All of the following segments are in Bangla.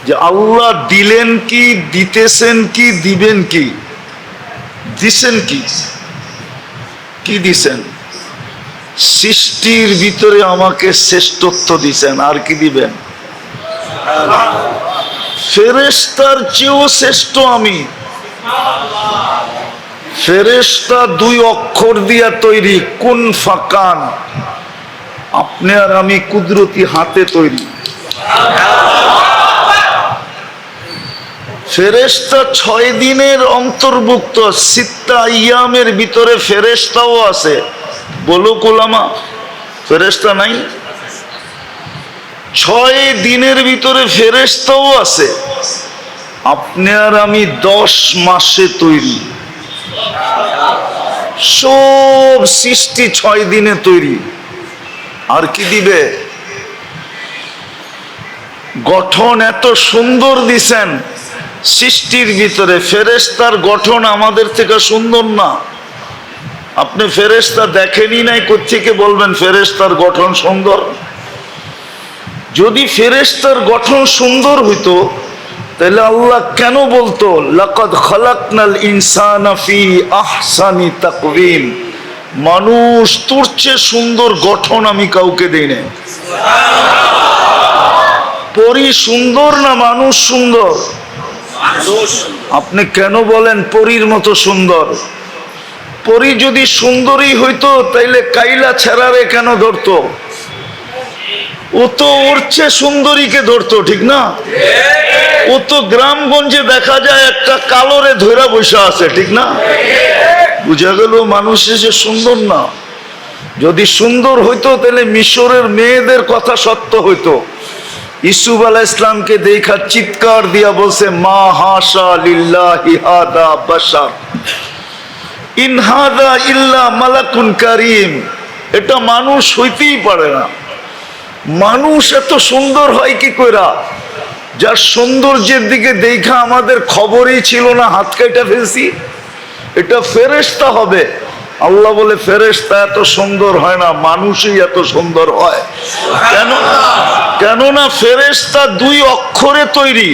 যে আল্লাহ দিলেন কি, দিতেছেন কি, দিবেন কি, দিছেন কি, কি দিছেন? সৃষ্টির ভিতরে আমাকে শ্রেষ্ঠত্ব দিছেন, আর কি দিবেন? ফেরেশতার চেয়েও শ্রেষ্ঠ আমি। ফেরেশতা দুই অক্ষর দিয়া তৈরি, কুন ফাকান। আপনি আর আমি কুদরতি হাতে তৈরি। ফেরেশতা 6 দিনের অন্তর্ভুক্ত, সিত্তা ইয়ামের ভিতরে ফেরেশতাও আছে। বলুক উলামা, ফেরেশতা নাই? 6 দিনের ভিতরে ফেরেশতাও আছে। আপনি আর আমি 10 মাসে তৈরি। সব সৃষ্টি 6 দিনে তৈরি। আর কি দিবে? গঠন এত সুন্দর দিছেন সৃষ্টির ভিতরে। ফেরেশতার গঠন আমাদের থেকে সুন্দর না। আপনি ফেরেশতা দেখেনি নাই, কোত্থেকে বলবেন ফেরেশতার গঠন সুন্দর? যদি ফেরেশতার গঠন সুন্দর হইতো তাহলে আল্লাহ কেন বলতো লাকাদ খালাকনাল ইনসানা ফি আহসানি তাকওয়িম? মানুষ তোর চেয়ে সুন্দর গঠন আমি কাউকে দেই না। পরী সুন্দর না মানুষ সুন্দর? আপনি কেন বলেন পরীর মতো সুন্দর? পরী যদি সুন্দরী হইতো তাইলে কাইলা ছেড়ারে কেন ধরতো? ও তো ওর চেয়ে সুন্দরীকে ধরতো, ঠিক না? ও তো গ্রামগঞ্জে দেখা যায় একটা কালোরে ধইরা বসে আছে, ঠিক না? বুঝা গেল মানুষ যে সুন্দর না। যদি সুন্দর হইতো তাহলে মিশরের মেয়েদের কথা সত্য হইতো। ইউসুফ আলাইহিস সালামকে দেখা চিৎকার দিয়া বলছে, মা হাশা লিল্লাহি হাদা বাশার ইন হাদা ইল্লা মালাকুন কারীম। এটা মানুষ হইতেই পারে না। মানুষ এত সুন্দর হয় কি কইরা? যার সৌন্দর্যের দিকে দেখা আমাদের খবরই ছিল না, হাত কাটা ফেলছি। এটা ফেরেশতা হবে। আল্লাহ বলে ফেরেশতা এত সুন্দর হয় না, মানুষই এত সুন্দর হয়। কেননা ফেরেশতা 2 অক্ষরে তৈরি,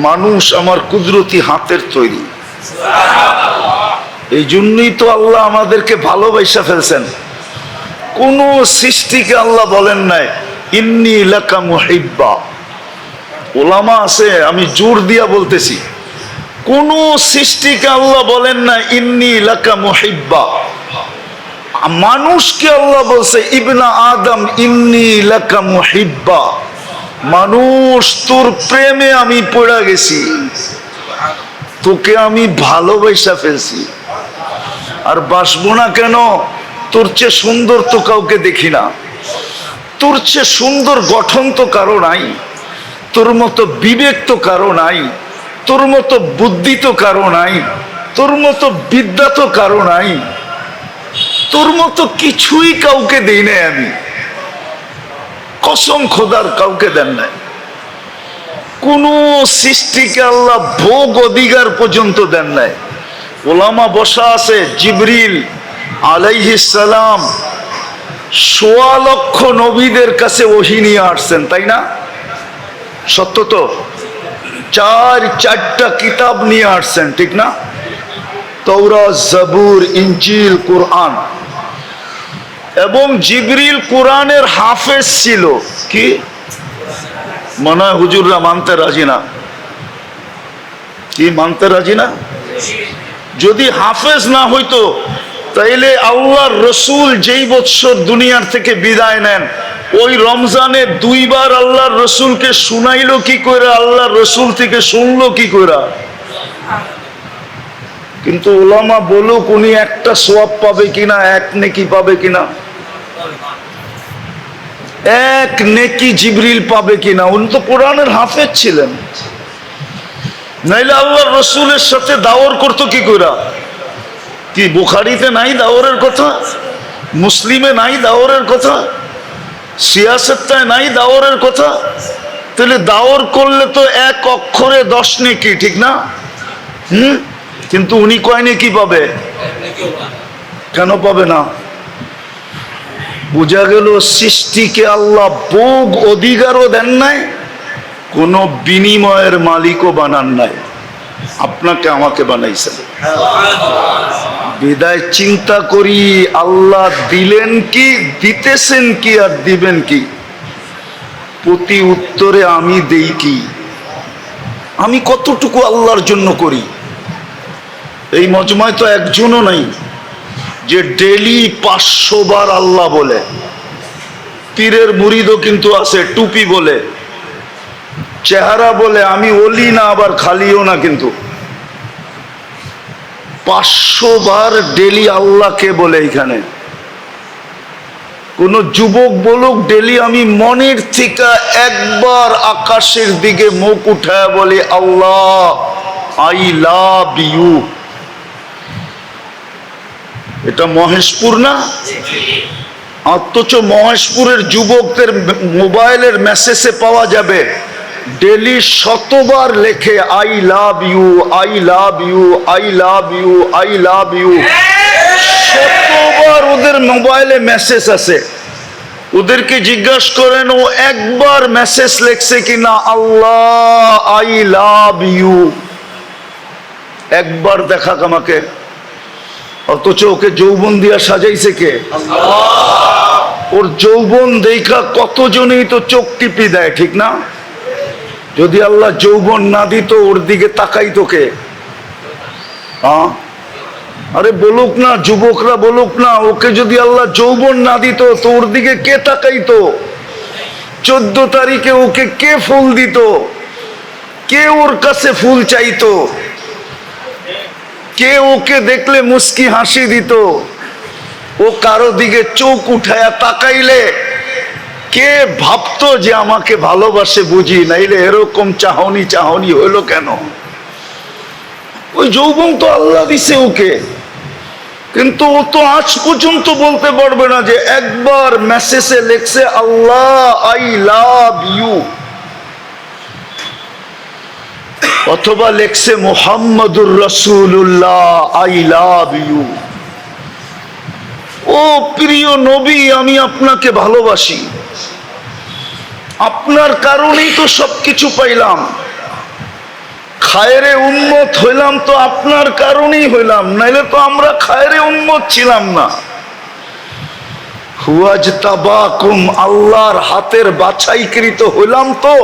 মানুষ আমার কুদরতি হাতের তৈরি। এই জন্যই তো আল্লাহ আমাদেরকে ভালোবাসা ফেলছেন। কোন সৃষ্টিকে আল্লাহ বলেন নাই ইন্নী লাকা মুহিব্বা। ওলামা আছে, আমি জোর দিয়া বলতেছি, কোন সৃষ্টিকে আল্লাহ বলেন না ইন্নী লাকা মুহিব্বা। মানুষকে আল্লাহ বলছে ইবনা আদম ইন্নী লাকা মুহিব্বা। মানুষ তোর প্রেমে আমি পড়ে গেছি, তোকে আমি ভালোবাসা ফেলছি। আর বাসবো না কেন? তোর চেয়ে সুন্দর তো কাউকে দেখি না, তোর চেয়ে সুন্দর গঠন তো কারো নাই, তোর মতো বিবেক তো কারো নাই, তোর মতো বুদ্ধি তো কারো নাই, তোর মতো বিদ্যা তো কারো নাই, তোর মতো কিছুই কাউকে দেই নাই আমি। কসম খোদার কাউকে দেন নাই। কোন সৃষ্টিকে আল্লাহ ভোগ অধিকার পর্যন্ত দেন নাই। ওলামা বসা আছে, জিবরিল আলাইহিস সালাম 1.25 লক্ষ নবীদের কাছে ওহী নিয়ে আসছেন, তাই না? সত্য তো? 4টা কিতাব নিয়ে আসছেন, ঠিক না? তাওরাত, জাবুর, ইনজিল, কোরআন। এবং জিবরিল কোরআনের হাফেজ ছিল। কি মনে হয় হুজুররা মানতে রাজি না? কি মানতে রাজি না? যদি হাফেজ না হইতো তাইলে আল্লাহর রসুল যেই বৎসর দুনিয়ার থেকে বিদায় নেন, ওই রমজানে 2 বার আল্লাহর রসুলকে শুনাইলো কি কইরা, আল্লাহর রসুল থেকে শুনলো কি কইরা? কিন্তু উলামা বলুক উনি একটা সওয়াব পাবে কিনা, 1 নেকি পাবে কিনা? 1 নেকি জিবরিল পাবে কিনা? উনি তো কোরআনের হাফেজ ছিলেন। নাইলে আল্লাহর রসুলের সাথে দাওয়ার করতো কি কইরা? কি বুখারীতে নাই দাওয়ারের কথা? মুসলিমে নাই দাওয়ারের কথা? সিয়াসতে নাই দাওয়ারের কথা? তাহলে দাওয়ার করলে তো 1 অক্ষরে 10 নেকি, ঠিক না? কিন্তু উনি কয় নেকি পাবে? কেন পাবে না? বুঝা গেল সৃষ্টিকে আল্লাহ ভোগ অধিকারও দেন নাই, কোনো বিনিময়ের মালিকও বানান নাই, আপনাকে আমাকে বানাইছেন। বিদায় চিন্তা করি আল্লাহ দিলেন কি, দিতেছেন কি, আর দিবেন কি, প্রতি উত্তরে আমি দেই কি, আমি কতটুকু আল্লাহর জন্য করি। এই মজমায় তো একজনও নাই যে ডেলি 500 বার আল্লাহ বলে। পীরের মুরিদও কিন্তু আছে, টুপি বলে, চেহারা বলে, আমি ওলি না আবার খালিও না, কিন্তু 500 বার ডেলি আল্লাহকে বলে। এখানে কোন যুবক বলুক ডেলি আমি মনের থেকে একবার আকাশের দিকে মুখ উঠায় বলি আল্লাহ আই লাভ ইউ। এটা মহেশপুর না? অথচ মহেশপুরের যুবকদের মোবাইলের মেসেজে পাওয়া যাবে ডেলি 100 বার লেখে I love you, I love you, I love you, I love you. 100 বার ওদের মোবাইলে মেসেজ আছে। ওদেরকে জিজ্ঞাসা করেন ও একবার মেসেজ লেখছে কিনা আল্লাহ আই লাভ ইউ, একবার দেখাক আমাকে। অথচ ওকে যৌবন দিয়া সাজাইছে কে? ওর যৌবন দেখা কতজনই তো চোখ টিপি দেয়, ঠিক না? যদি আল্লাহ যৌবন না দিত ওর দিকে তাকাইতো কে? হ্যাঁ, আরে বলুক না, যুবকরা বলুক না, ওকে যদি আল্লাহ যৌবন না দিত তো ওর দিকে কে তাকাইতো? 14 তারিখে ওকে কে ফুল দিত? কে ওর কাছে ফুল চাইতো? কে ওকে দেখলে মুস্কি হাসি দিত? ও কারো দিকে চোখ উঠায়া তাকাইলে কে ভাবতো যে আমাকে ভালোবাসে বুঝি, নাইলে এরকম চাহনি চাহনি হইলো কেন? ওই যৌবন তো আল্লাহ দিছে ওকে, কিন্তু ও তো আজ পর্যন্ত বলতে পারবে না যে একবার মেসেজে লেখছে আল্লাহ আই লাভ ইউ, অথবা লেখছে মুহাম্মাদুর রাসূলুল্লাহ আই লাভ ইউ। ও প্রিয় নবী, আমি আপনাকে ভালোবাসি, আপনার কারণেই তো সবকিছু পাইলাম। খায়রে উম্মত হইলাম তো আপনার কারণেই হইলাম, নাইলে তো আমরা খায়রে উম্মত ছিলাম না। হুয়াজতাবাকুম, আল্লাহর হাতের বাছাইকৃত হইলাম তো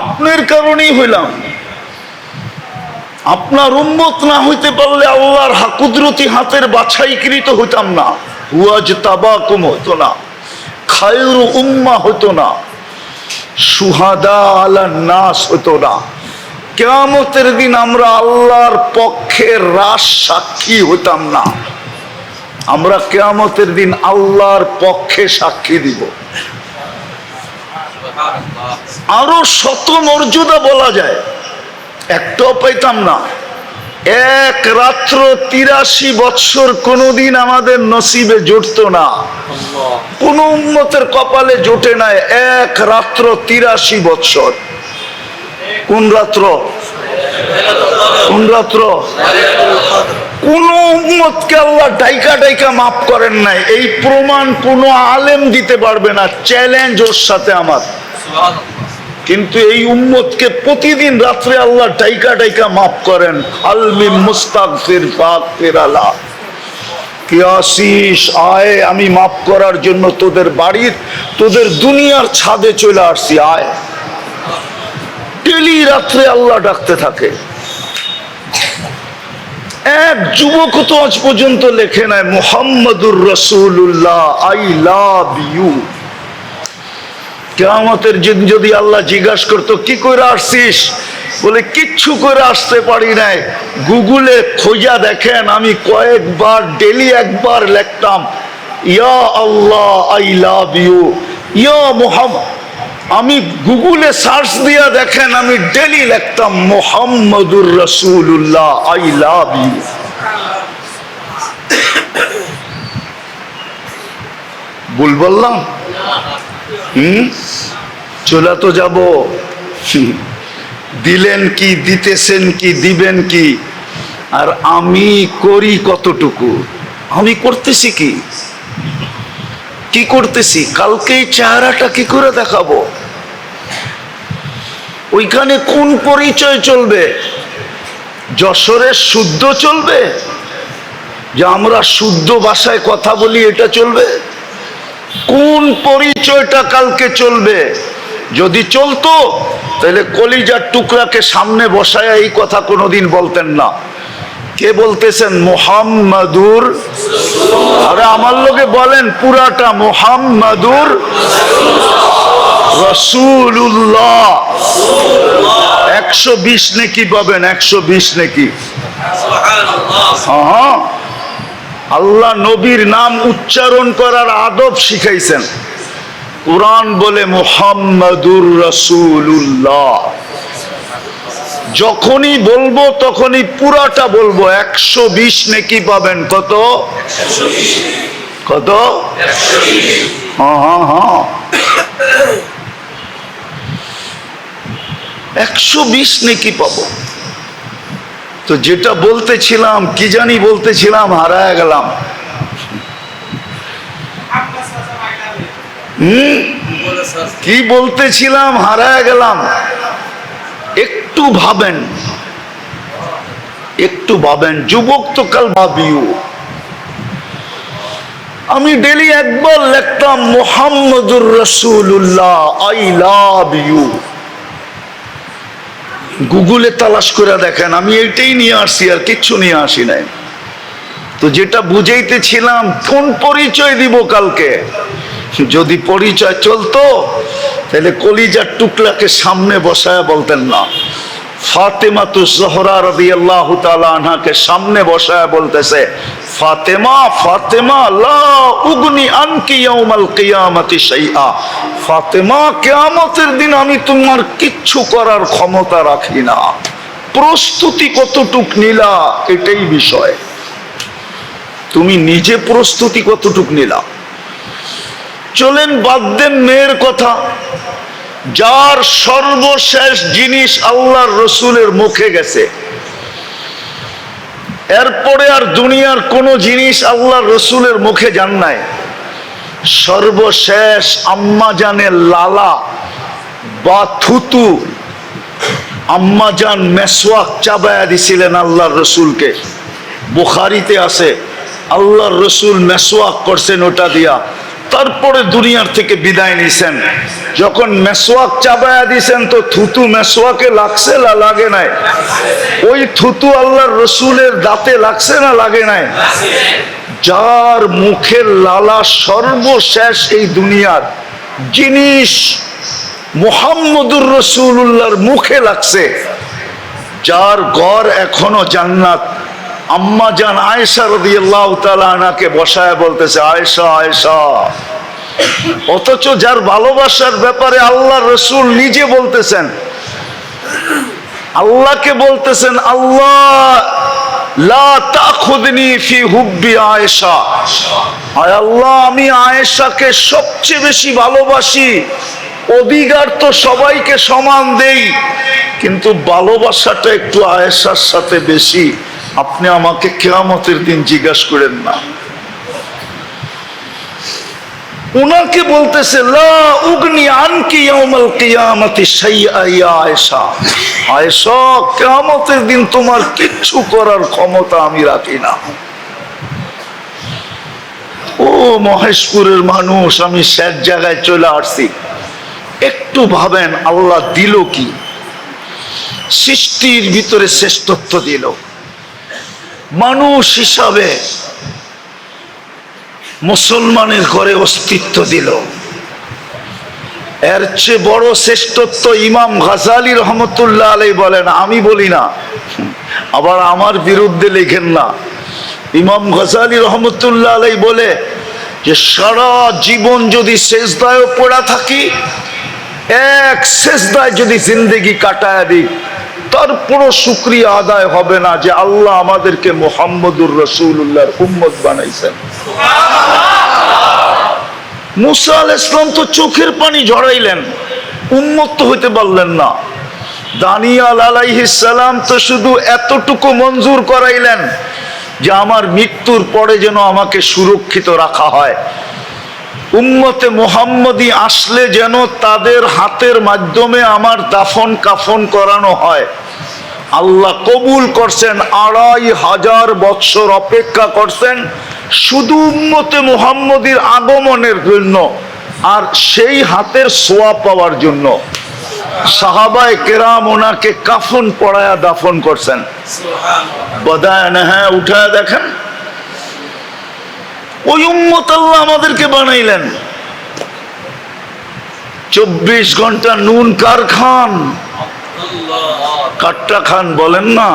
আপনার কারণেই হইলাম। আপনার উম্মত না হইতে পারলে আল্লাহর কুদরতি হাতের বাছাইকৃত হইতাম না। হুয়াজতাবাকুম হতো না, খায়রু উম্মাহ হতো না, শুহাদা আলান নাস হতো না। কিয়ামতের দিন আমরা আল্লাহর পক্ষে রাস সাক্ষী হতাম না। আমরা কিয়ামতের দিন আল্লাহর পক্ষে সাক্ষী দিব। আরো শত মর্যাদা বলা যায়, একটাও পাইতাম না। এক রাত্র 83 বৎসর কোনদিন আমাদের নসিবে জুটতো না, কোন উম্মতের কপালে জোটে নাই এক রাত্র 83 বৎসর। কোন রাত্র? কোন রাত্র? কোন উম্মতকে আল্লাহ ডাইকা ডাইকা মাফ করেন নাই, এই প্রমাণ কোন আলেম দিতে পারবে না। চ্যালেঞ্জ ওর সাথে আমার। কিন্তু এই উম্মতকে প্রতিদিন রাত্রে আল্লাহ ডাইকা ডাইকা মাফ করেন। আলমি মুস্তাগফির ফাগফির আলা, কে আসিস আয়, আমি মাফ করার জন্য তোদের বাড়ির, তোদের দুনিয়ার ছাদে চলে আসছি, আয়। ডেলি রাত্রে আল্লাহ ডাকতে থাকে। এক যুবক তো আজ পর্যন্ত লেখে নাই মুহাম্মাদুর রাসূলুল্লাহ আই লাভ ইউ। কিয়ামতের দিন যদি আল্লাহ জিজ্ঞাসা করতো কি করে আসছিস, বলে কিচ্ছু করে আসতে পারি নাই। গুগলে খোঁজা দেখেন, আমি কয়েকবার ডেলি একবার লিখতাম ইয়া আল্লাহ আই লাভ ইউ, ইয়া মুহাম্মদ। আমি গুগলে সার্চ দিয়া দেখেন, আমি ডেলি লিখতাম মুহাম্মাদুর রাসূলুল্লাহ আই লাভ ইউ। ভুল বললাম? চলে তো যাব। দিলেন কি, দিতেছেন কি, দিবেন কি, আর আমি করি কতটুকু? আমি করতেছি কি, কি করতেছি? কালকে এই চেহারাটা কি করে দেখাবো? ওইখানে কোন পরিচয় চলবে? যশোরের শুদ্ধ চলবে, যে আমরা শুদ্ধ ভাষায় কথা বলি, এটা চলবে? কোন পরিচয়টা কালকে চলবে? যদি চলতো তাহলে কলিজার টুকরাকে সামনে বসায় এই কথা কোনোদিন বলতেন না। কে বলতেছেন? মুহাম্মাদুর। আরে আমার লোকে বলেন পুরাটা, মুহাম্মাদুর রাসূলুল্লাহ। 120 নেকি পাবেন, 120 নেকি। হ্যাঁ, আল্লাহ নবীর নাম উচ্চারণ করার আদব শিখাইছেন। কুরআন বলে মুহাম্মাদুর রাসূলুল্লাহ। যখনই বলবো তখনই পুরাটা বলবো, 120 নেকি পাবেন। কত? কত? হ্যাঁ হ্যাঁ হ্যাঁ, 120 নেকি পাবো। তো যেটা বলতেছিলাম, কি জানি বলতেছিলাম, হারায় গেলাম। কি বলতেছিলাম, হারায় গেলাম। একটু ভাবেন, একটু ভাবেন। যুবক তো কাল ভাবিও। আমি ডেলি একবার লিখতাম মুহাম্মাদুর রাসূলুল্লাহ, আই লাভ ইউ। গুগলে তালাশ করে দেখেন, আমি এইটাই নিয়ে আসছি, আর কিচ্ছু নিয়ে আসি নাই। তো যেটা বুঝাইতেছিলাম, কোন পরিচয় দিব কালকে? যদি পরিচয় চলতো তাহলে কলিজার টুকরাকে সামনে বসায় বলতেন না। ফাতেমাতুজ জোহরা রাদিয়াল্লাহু তাআলা আনহাকে সামনে বসায় বলতেছে, ফাতেমা ফাতেমা লা উগনি আনকি ইয়াউমাল কিয়ামাতি শাইআ। ফাতেমা, কিয়ামতের দিন আমি তোমার কিচ্ছু করার ক্ষমতা রাখি না। প্রস্তুতি কতটুক নিলা, এটাই বিষয়। তুমি নিজে প্রস্তুতি কতটুক নিলা? চলেন বাদ দেন মেয়ের কথা। যার সর্বশেষ জিনিস আল্লাহর রসুলের মুখে গেছে, এরপরে আর দুনিয়ার কোন জিনিস আল্লাহর রসুলের মুখে যান নাই। সর্বশেষ আম্মাজানের লালা বা থুতু, আম্মাজান মেসওয়াক চাবায়া দিছিলেন আল্লাহর রসুলকে। বুখারীতে আছে, আল্লাহর রসুল মেসওয়াক করছেন ওটা দিয়া। তারপরে দুনিয়ার থেকে বিদায় নিছেন। যখন মেসওয়াক চাবায়া দিছেন তো থুতু মেসওয়াকে লাগছে না লাগে নাই? ওই থুতু আল্লাহর রসুলের দাঁতে লাগছে না লাগে নাই? যার মুখের লালা সর্বশেষ এই দুনিয়ার জিনিস মুহাম্মদুর রাসূলুল্লাহর মুখে লাগছে, যার ঘর এখনো জান্নাত, আম্মা জান আয়েশা রাদিয়াল্লাহু তাআলা আনহাকে বসায় বলতেছে, আয়েশা আয়েশা। অথচ যার ভালোবাসার ব্যাপারে আল্লাহ রসুল নিজে বলতেছেন, আল্লাহকে বলতেছেন, আল্লাহ লা তাখুযনি ফি হুব্বি আয়েশা। আয় আল্লাহ, আমি আয়েশাকে সবচেয়ে বেশি ভালোবাসি। অধিকার তো সবাইকে সমান দেই, কিন্তু ভালোবাসাটা একটু আয়েশার সাথে বেশি। আপনি আমাকে কিয়ামতের দিন জিজ্ঞাসা করেন না। উনাকে বলতেছে, লা উগনি আনকি ইয়াউমাল কিয়ামতি শাইআ ইয়া আয়েশা। আয়েশা, কিয়ামতের দিন তোমার কিচ্ছু করার ক্ষমতা আমি রাখি না। ও মহেশপুরের মানুষ, আমি শেষ জায়গায় চলে আসছি। একটু ভাবেন, আল্লাহ দিল কি? সৃষ্টির ভিতরে শ্রেষ্ঠত্ব দিল, মানুষ হিসাবে মুসলমানের ঘরে অস্তিত্ব দিল। এর চেয়ে বড় শ্রেষ্ঠত্ব ইমাম গাজালি রহমতুল্লাহ আলাইহি বলেন, আমি বলি না, আবার আমার বিরুদ্ধে লেখেন না। ইমাম গাজালি রহমতুল্লাহ আলাইহি বলে যে সারা জীবন যদি সেজদায় পড়া থাকি, এক সেজদায় যদি জিন্দেগি কাটায় দিই, তারপরও শুকরিয়া আদায় হবে না যে আল্লাহ আমাদেরকে মুহাম্মদুর রাসূলুল্লাহর উম্মত বানাইছেন। মুসা আলাইহিস সালাম তো চোখের পানি ঝরাইলেন, উম্মত তো হইতে পারলেন না। দানিয়াল আলাইহিস সালাম তো শুধু এতটুকু মঞ্জুর করাইলেন যে আমার মৃত্যুর পরে যেন আমাকে সুরক্ষিত রাখা হয়। উম্মতে মুহাম্মদী আসলে যেন তাদের হাতের মাধ্যমে আমার দাফন কাফন করানো হয়। আল্লাহ কবুল করছেন, 2500 বৎসর অপেক্ষা করছেন শুধু উম্মতে মুহাম্মদীর আগমনের জন্য আর সেই হাতের ছোঁয়া পাওয়ার জন্য। সাহাবায়ে কেরাম ওনাকে কাফন পরায়া দাফন করছেন। বদায় না, হ্যাঁ উঠায় দেখেন, ওই উম্মত আল্লাহ আমাদেরকে বানাইলেন। 24 ঘন্টা নুন কার খান? কাট্টা খান বলেন না?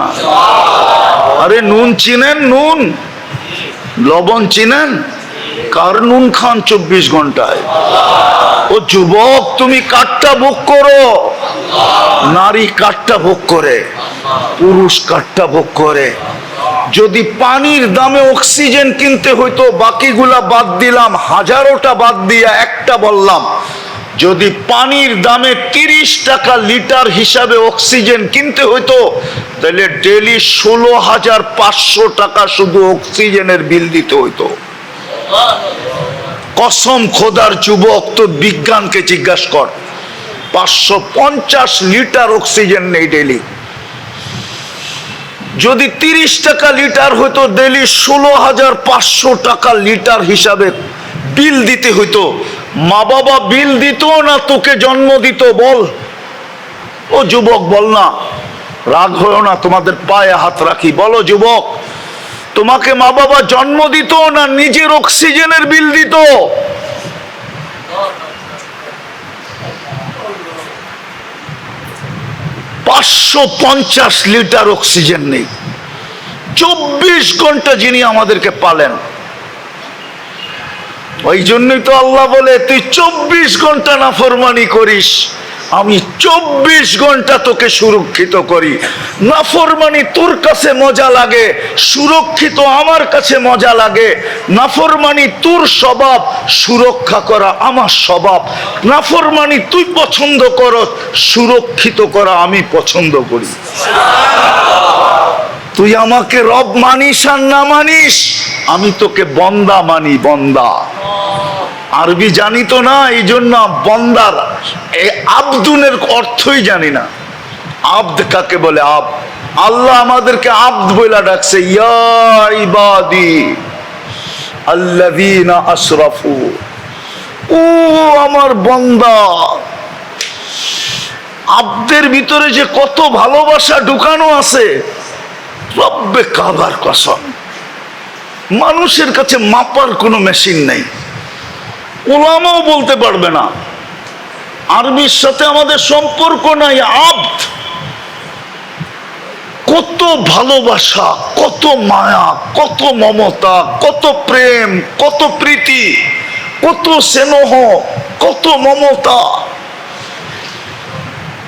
আরে নুন চিনেন? নুন লবণ চিনেন? কার নুন খান 24 ঘন্টায়? ও যুবক, তুমি কাট্টা ভোগ করো। নারী কাট্টা ভোগ করে, পুরুষ কাট্টা ভোগ করে। যদি পানির দামে অক্সিজেন কিনতে হইতো, বাকিগুলা বাদ দিলাম, 1000টা বাদ দিয়া একটা বললাম, যদি পানির দামে 30 টাকা লিটার হিসাবে অক্সিজেন কিনতে হইতো, তাহলে ডেলি 16,500 টাকা শুধু অক্সিজেনের বিল দিতে হইতো। কসম খোদার যুবক, তো বিজ্ঞানকে জিজ্ঞাসা কর, 550 লিটার অক্সিজেন নেই ডেলি। যদি 30 টাকা লিটার হইতো, ডেলি 16,500 টাকা লিটার হিসাবে বিল দিতে হইতো। মা বাবা বিল দিত না তোকে জন্ম দিত? বল ও যুবক, বল না, রাগ হলো না, তোমাদের পায়ে হাত রাখি, বলো যুবক, তোমাকে মা বাবা জন্ম দিত না নিজের অক্সিজেনের বিল দিত? 550 লিটার অক্সিজেন নেই। 24 ঘন্টা যিনি আমাদেরকে পালেন, ওই জন্যই তো আল্লাহ বলে, তুই 24 ঘন্টা নাফরমানি করিস, আমি 24 ঘন্টা তোকে সুরক্ষিত করি। নাফরমানি তোর কাছে মজা লাগে, সুরক্ষিত আমার কাছে মজা লাগে। নাফরমানি তোর স্বভাব, সুরক্ষা করা আমার স্বভাব। নাফরমানি তুই পছন্দ কর, সুরক্ষিত করা আমি পছন্দ করি। তুই আমাকে রব মানিস আর না মানিস, আমি তোকে বন্দা মানি, বন্দা। আরবি জানি তো না, এই জন্য বন্দার আব্দুনের অর্থই জানি না। আব্দ কাকে বলে? আব, আল্লাহ আমাদেরকে আব্দ বইলা ডাকছে, ইয়া ইবাদি আল্লাযীনা আসরাফু, ও আমার বন্দা। আব্দের ভিতরে যে কত ভালোবাসা ঢুকানো আছে, রব্বে কাবার কসম, মানুষের কাছে মাপার কোনো মেশিন নেই, ওলামাও বলতে পারবে না। আরবির সাথে আমাদের সম্পর্ক নাই। আব্দ, কত ভালোবাসা, কত মায়া, কত মমতা, কত প্রেম, কত প্রীতি, কত স্নেহ, কত মমতা,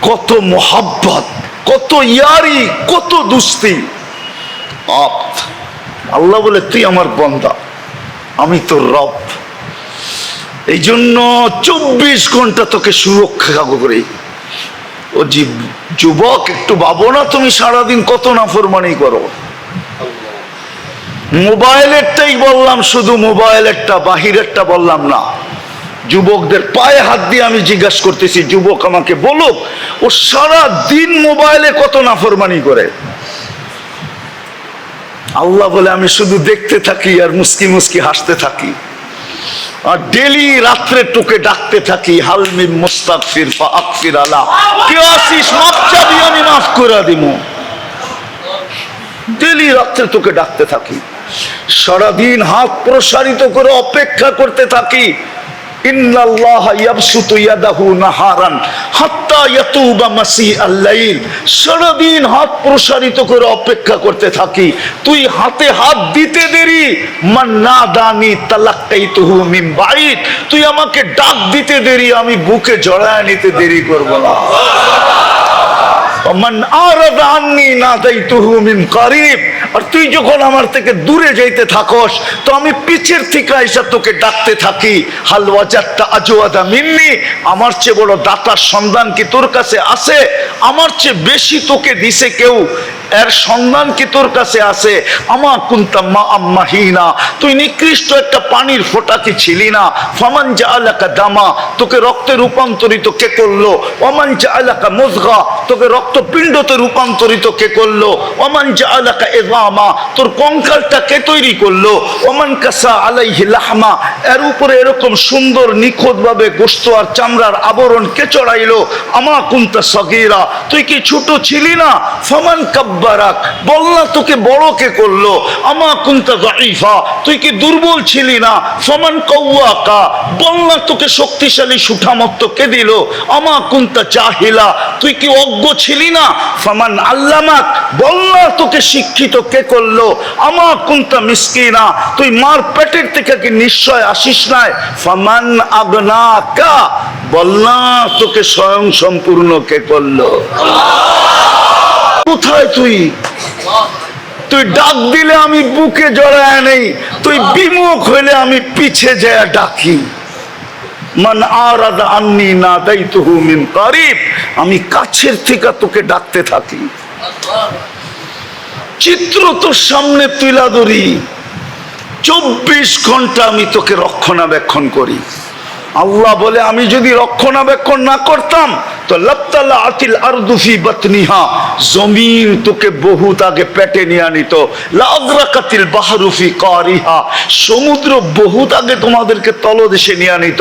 কত মোহাব্বত, কত ইয়ারি, কত দুস্তি। আব্দ। আল্লাহ বলে, তুই আমার বান্দা, আমি তোর রব। এই জন্য 24 ঘন্টা তোকে সুরক্ষা করি। ও যুবক, একটু ভাবো না, তুমি সারাদিন কত নাফরমানি করো। মোবাইলেরটাই বললাম, শুধু মোবাইলেরটা, বাহিরেরটা বললাম না। যুবকদের পায়ে হাত দিয়ে আমি জিজ্ঞাসা করতেছি, যুবক আমাকে বলুক, ও সারা দিন মোবাইলে কত নাফরমানি করে। আল্লাহ বলে, আমি শুধু দেখতে থাকি আর মুস্কি মুস্কি হাসতে থাকি, আর ডেলি রাত্রে তোকে ডাকতে থাকি, হালমি মুস্তাগফির ফাগফির আলা, কে আসিস, মাফ চাবি, আমি মাফ করে দিব। ডেলি রাত্রে তোকে ডাকতে থাকি, সারাদিন হাত প্রসারিত করে অপেক্ষা করতে থাকি। ইন্নাল্লাহা ইয়াবসুতু ইয়াদাহু নাহারান হাত্তা ইয়াতুবা মাসিআল লাইল, সারাদিন হাত প্রসারিত করে অপেক্ষা করতে থাকি। তুই হাতে হাত দিতে দেরি, মান নাদানি তালাক্কাইতুহু মিন বাঈদ, তুই আমাকে ডাক দিতে দেরি, আমি বুকে জড়ায় নিতে দেরি করব না। মান আরাদা আন্নী নাদাইতুহু মিন করিব, আর তুই যখন আমার থেকে দূরে যাইতে থাকস তো আমি পিছের থেকে এসে তোকে ডাকতে থাকি, হাল ওয়াজাদতা আজওয়াদা মিন্নি, আমার চেয়ে বড় দাতার সন্ধান কি তোর কাছে আছে? আমার চেয়ে বেশি তোকে দিছে কেউ, এর সন্ধান কি তোর কাছে আছে? আমা কুনতা মা আম্মাহিনা, তুই নিকৃষ্ট একটা পানির ফোঁটা কি ছিলি না? ফামান জাআলাকা দামা, তোকে রক্তে রূপান্তরিত কে করলো? ওমান জাআলাকা মুযগা, তোকে রক্তপিণ্ডতে রূপান্তরিত কে করলো? ওমান জাআলাকা ইযামা, তোর কঙ্কালটা কে তৈরি করলো? ওমান কাসা আলাইহি লাহমা, এর উপরে এরকম সুন্দর নিখুঁত ভাবে গোশত আর চামড়ার আবরণ কে চড়াইলো? আমা কুনতা সগীরা, তুই কি ছোট ছিলি না? ফামান কাব্বারাক, বল না তোকে বড় কে করলো? আমা কুনতা যায়ীফা, তুই কি দুর্বল ছিলি না? ফামান কাওয়াকা, বল না তোকে শক্তিশালী সুঠামত্ব কে দিল? আমা কুনতা জাহিলা, তুই কি অজ্ঞ ছিলি না? ফামান আল্লামাক, বল না তোকে শিক্ষিত কে করলো? আমা কুনতা মিসকিনা, তুই মার পেটের থেকে কি নিশ্চয় আসিস নাই? ফামান আগনাকা, বল না তোকে স্বয়ং সম্পূর্ণ কে করলো? কোথায় তুই? তুই ডাক দিলে আমি বুকে জড়ায় নেই, তুই বিমুখ হইলে আমি পিছে যায় ডাকি। মান আরাদা আন্নি নাদাইতুহু মিন কারিব, আমি কাছের থেকে তোকে ডাকতে থাকি। চিত্র তোর সামনে তুলা ধরি, 24 ঘন্টা আমি তোকে রক্ষণাবেক্ষণ করি। আল্লাহ বলে আমি যদি রক্ষণাবেক্ষণ না করতাম তো লাবতালা আতিল আরদু ফি বাতনিহা, জমিন তোকে বহুত আগে পেটে নিয়ে নিত। লাগরাকাতিল বাহরু ফি কারিহা, সমুদ্র বহুত আগে তোমাদেরকে তলদেশে নিয়ে নিত।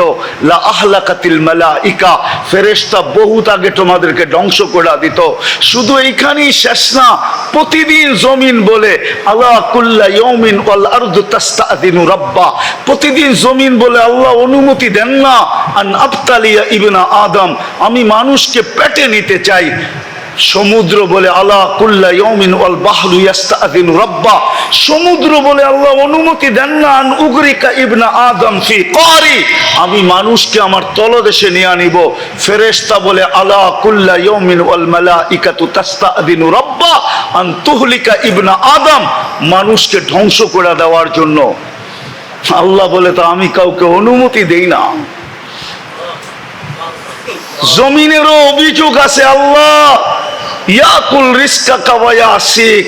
লা আহলাকাতিল মালাইকা, ফেরেশতা বহুত আগে তোমাদেরকে ধ্বংস করে দিত। শুধু এইখানেই শেষ না, প্রতিদিন জমিন বলে আলা কুল্লা ইয়াউমিন ওয়াল আরদু তাস্তাযিনু রাব্বা, প্রতিদিন জমিন বলে আল্লাহ অনুমতি দেন না আন আবতালিয়া ইবনা আদম, আমি মানুষকে পেটে নিতে চাই। সমুদ্র বলে আলা কুল্লা ইয়াউমিন ওয়াল বাহরু ইস্তাযিনু রাব্বা, সমুদ্র বলে আল্লাহ অনুমতি দেন না আন উগরিকা ইবনা আদম ফি কারি, আমি মানুষকে আমার তলদেশে নিয়ে নিব। ফেরেশতা বলে আলা কুল্লা ইয়াউমিন ওয়াল মালাইকাতু তাস্তাযিনু রাব্বা আন তুহলিকা ইবনা আদম, মানুষকে ধ্বংস করে দেওয়ার জন্য। আল্লাহ বলে তো আমি কাউকে অনুমতি দেই না। জমিনেরও অভিযোগ আছে, আল্লাহ ইয়াকুল রিজকাকা ওয়া ইয়াসিক,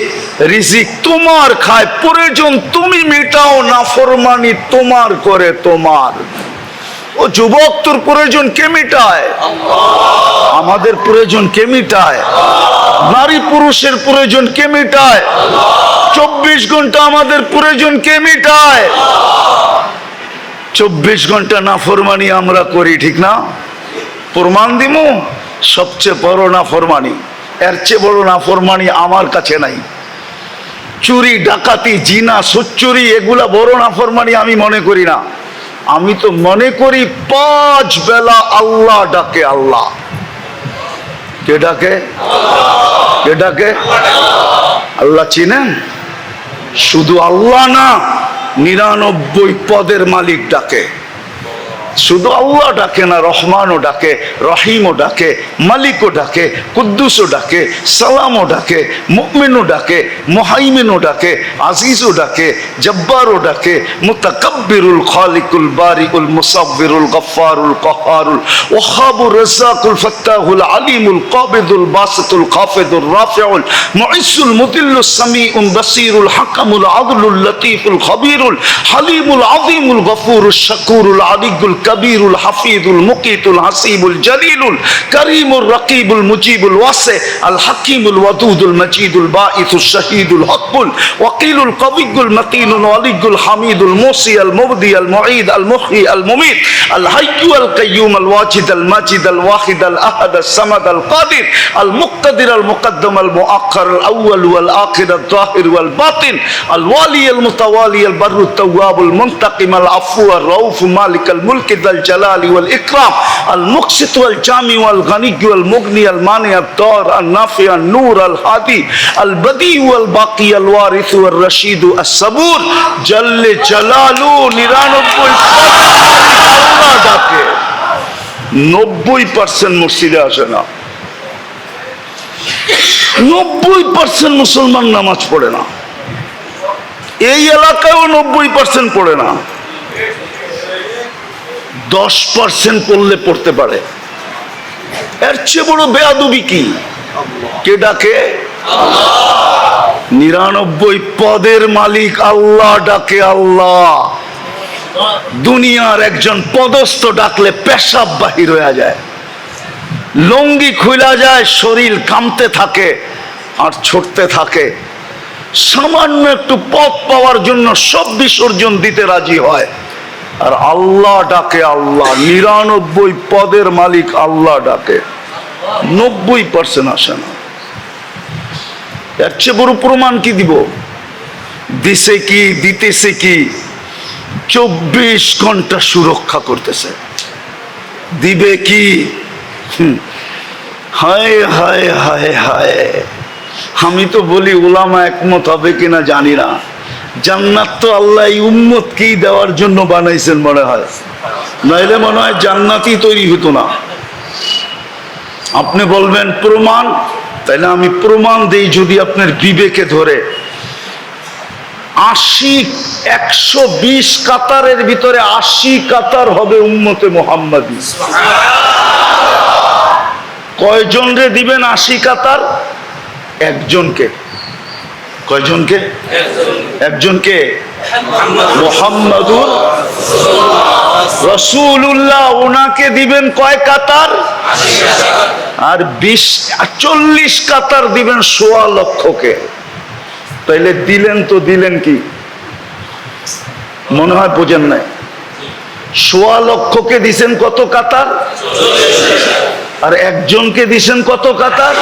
রিজিক তোমার খায়, প্রয়োজন তুমি মেটাও, নাফরমানি তোমার করে তোমার। ও যুবক, তোর প্রয়োজন কে মেটায়? আমাদের প্রয়োজন কে মেটায়? নারী পুরুষের প্রয়োজন কে মেটায়? 24 ঘন্টা আমাদের প্রয়োজন কে মেটায়? 24 ঘন্টা নাফরমানি আমরা করি, ঠিক না? প্রমাণ দিমু, সবচেয়ে বড় নাফরমানি, এর চেয়ে বড় নাফরমানি আমার কাছে নাই। চুরি, ডাকাতি, জিনা, সুচ্চুরি, এগুলা বড় নাফরমানি আমি মনে করি না। আমি তো মনে করি 5 বেলা আল্লাহ ডাকে। আল্লাহ কে ডাকে? কে ডাকে? আল্লাহ চিনেন? শুধু আল্লাহ না, 99 পদের মালিক ডাকে। শুধু আল্লাহ ডাকে না, রহমানও ডাকে, রহিমও ডাকে, মালিকও ডাকে, কুদ্দুসও ডাকে, সালামও ডাকে, মুমিনও ডাকে, মুহাইমিনও ডাকে, আজিজও ডাকে, জব্বারও ডাকে, মুতাকাব্বিরুল খালিকুল বারিউল মুসাব্বিরুল গফফারুল কাহ্হারুল ওয়াহাবুর রাজ্জাকুল ফাত্তাহুল আলিমুল কাবিদুল বাসিতুল খাফিদুর রাফিউল মুইসুল মুদিল্লুস সামিউল বাসিরুল হাকামুল আদলুল লতীফুল খবীরুল হালিমুল আযীমুল গফুরুশ শাকুরুল আলিয়ুল কবীরুল হাফিজুল মুকিতুল হাসিবুল জলিলুল করিমুর রকিবুল মুজিবুল ওয়াসি আল হাকিমুল ওয়াদুদুল মজিদুল বাঈসুল শহীদুল হকবুল ওয়াকিলুল কবিয়ুল মতিনুল ওয়ালিয়ুল হামিদুল মুসি আল মুবদি আল মুঈদ আল মুহয়ি আল মুমীত আল হাইয়্যু আল কাইয়্যুম আল ওয়াজিদ আল মাজিদ আল ওয়াহিদ আল আহাদ আল সামাদ আল কাদির আল মুক্তাদির আল মুকদ্দম আল মুআক্খার আল আউয়াল ওয়াল আখির আল যাহির ওয়াল বাতিন আল ওয়ালি আল মুতাওয়ালি আল বাররু তাওয়াব আল মুনতাকিম আল আফু আর রাউফ মালিক আল মুলক যাল জালালি ওয়াল ইকরাম আল মুকসিত ওয়াল জামি ওয়াল গনি ওয়াল মুগনি আল মানি আল দার আল নাফি আল নূর আল হাদি আল বদি ওয়াল বাকি আল ওয়ারিস ওয়াল রশিদ আস সাবুর জাল্লে জালালু 99 আল্লাহ ডাকে। 90% মসজিদে আসে না, 90% মুসলমান নামাজ পড়ে না। এই এলাকায়ও 90% পড়ে না, 10% পড়লে পড়তে পারে। এর চেয়ে বড় বেয়াদবি কি? কে ডাকে? 99 পদের মালিক আল্লাহ ডাকে আল্লাহ। দুনিয়ার একজন পদস্থ ডাকলে পেশাব বাহির হয়ে যায়, লুঙ্গি খুলা যায়, শরীর কামতে থাকে আর ছুটতে থাকে। সামান্য একটু পথ পাওয়ার জন্য সব বিসর্জন দিতে রাজি হয়। আর আল্লাহ ডাকে আল্লাহ, 99 পদের মালিক আল্লাহ ডাকে, 90% আসে না। এর চেয়ে বড় প্রমাণ কি দিব? দিছে কি, দিতেছে কি? 24 ঘন্টা সুরক্ষা করতেছে। দিবে কি? হায় হায় হায় হায়। আমি তো বলি উলামা একমত হবে কিনা জানি না। জান্নাত তো আল্লাহ এই উম্মতকেই দেওয়ার জন্য বানাইছেন মনে হয়, নাইলে মনে হয় জান্নাতই তৈরি হতো না। আপনি বলবেন প্রমাণ, তাইলে আমি প্রমাণ দেই। যদি আপনার বিবেকে ধরে 120 কাতারের ভিতরে 80 কাতার হবে উম্মতে মুহাম্মাদী। কয়জন রে দিবেন 80 কাতার? একজনকে। কয়জনকে? একজনকে। মুহাম্মাদুর রাসূলুল্লাহ, ওনাকে দিবেন কয় কাতার? আর 40 কাতার দিবেন 1.25 লক্ষকে। তাইলে দিলেন তো দিলেন কি? মনে হয় বোঝেন নাই। 1.25 লক্ষকে দিছেন কত কাতার? আর একজনকে দিছেন কত কাতার?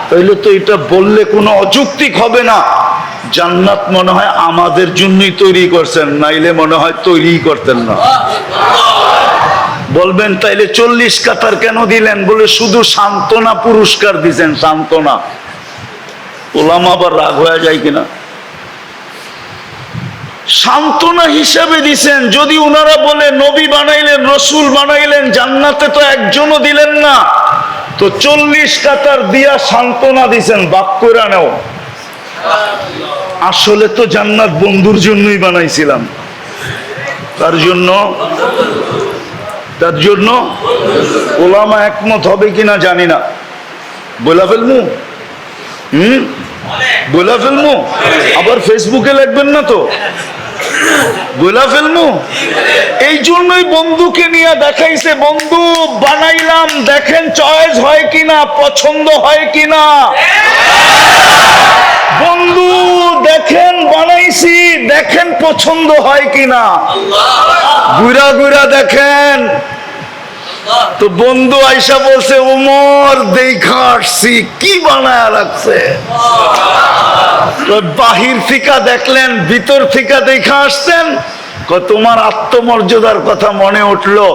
তাইলে তো এটা বললে কোনো অযৌক্তিক হবে না। জান্নাত মনে হয় আমাদের জন্যই তৈরি করছেন, নাইলে মনে হয় তৈরি করতেন না। বলবেন তাইলে 40 কাতার কেন দিলেন? বলে শুধু সান্ত্বনা পুরস্কার দিছেন, সান্ত্বনা। ওলামা আবার রাগ হয়ে যায় কিনা? সান্ত্বনা হিসাবে দিছেন। যদি উনারা বলে নবী বানাইলেন, রসুল বানাইলেন, জান্নাতে তো একজনও দিলেন না, তো 40 কাতার দিয়া সান্ত্বনা দিছেন, বাপ কইরা নেও। আসলে তো জান্নাত বন্ধুর জন্যই বানাইছিলাম। তার জন্য ওলামা একমত হবে কিনা জানি না। বলা ফেলমু? বলা ফেলমু? আবার ফেসবুকে লিখবেন না তো? বলা ফেলমু? এই জন্যই বন্ধুকে নিয়ে দেখাইছে, বন্ধু বানাইলাম, দেখেন চয়েস হয় কিনা, পছন্দ হয় কিনা। বন্ধু দেখেন বানাইছি, দেখেন পছন্দ হয় কিনা। ঘুরা ঘুরা দেখেন। তো বন্ধু আইসা বলছে, ওমর দেখা আসছি, কি বানায় রাখছে। বাহির থেকে দেখলেন, ভিতর থেকে দেখা আসছেন। তোমার আত্মমর্যাদার কথা মনে উঠলো,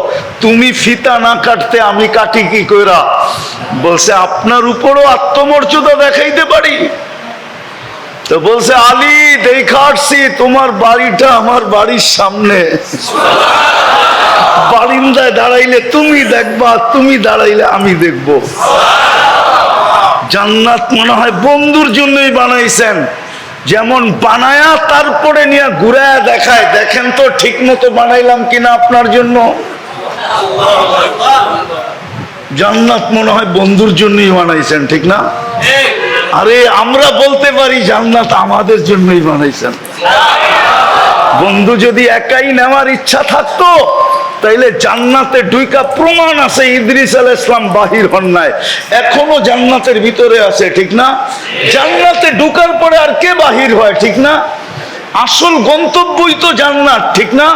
তুমি ফিতা না কাটতে আমি কাটি কি কইরা? বলছে আপনার উপরও আত্মমর্যাদা দেখাইতে পারি। তো বলছে আলী দেখা আসছি, তোমার বাড়িটা আমার বাড়ির সামনে, বারিন্দায় দাঁড়াইলে তুমি দেখবা, তুমি দাঁড়াইলে আমি দেখব। জান্নাত মনে হয় বন্ধুর জন্যই বানাইছেন। যেমন বানায়া তারপরে নিয়ে ঘুরায়া দেখায়, দেখেন তো ঠিক মতো বানাইলাম কিনা আপনার জন্য। জান্নাত মনে হয় বন্ধুর জন্যই বানাইছেন, ঠিক না? আরে আমরা বলতে পারি জান্নাত আমাদের জন্যই বানাইছেন। বন্ধু যদি একাই নেওয়ার ইচ্ছা থাকতো, তাইলে জান্নাতে ঢুইকা প্রমাণ আছে ইদ্রিস আলাইহিস সালাম বাহির হন নাই, এখনো জান্নাতের ভিতরে আছে, ঠিক না? জান্নাতে ঢুকার পরে আর কে বাহির হয়, ঠিক না? আসল গন্তব্যই তো জান্নাত, ঠিক না?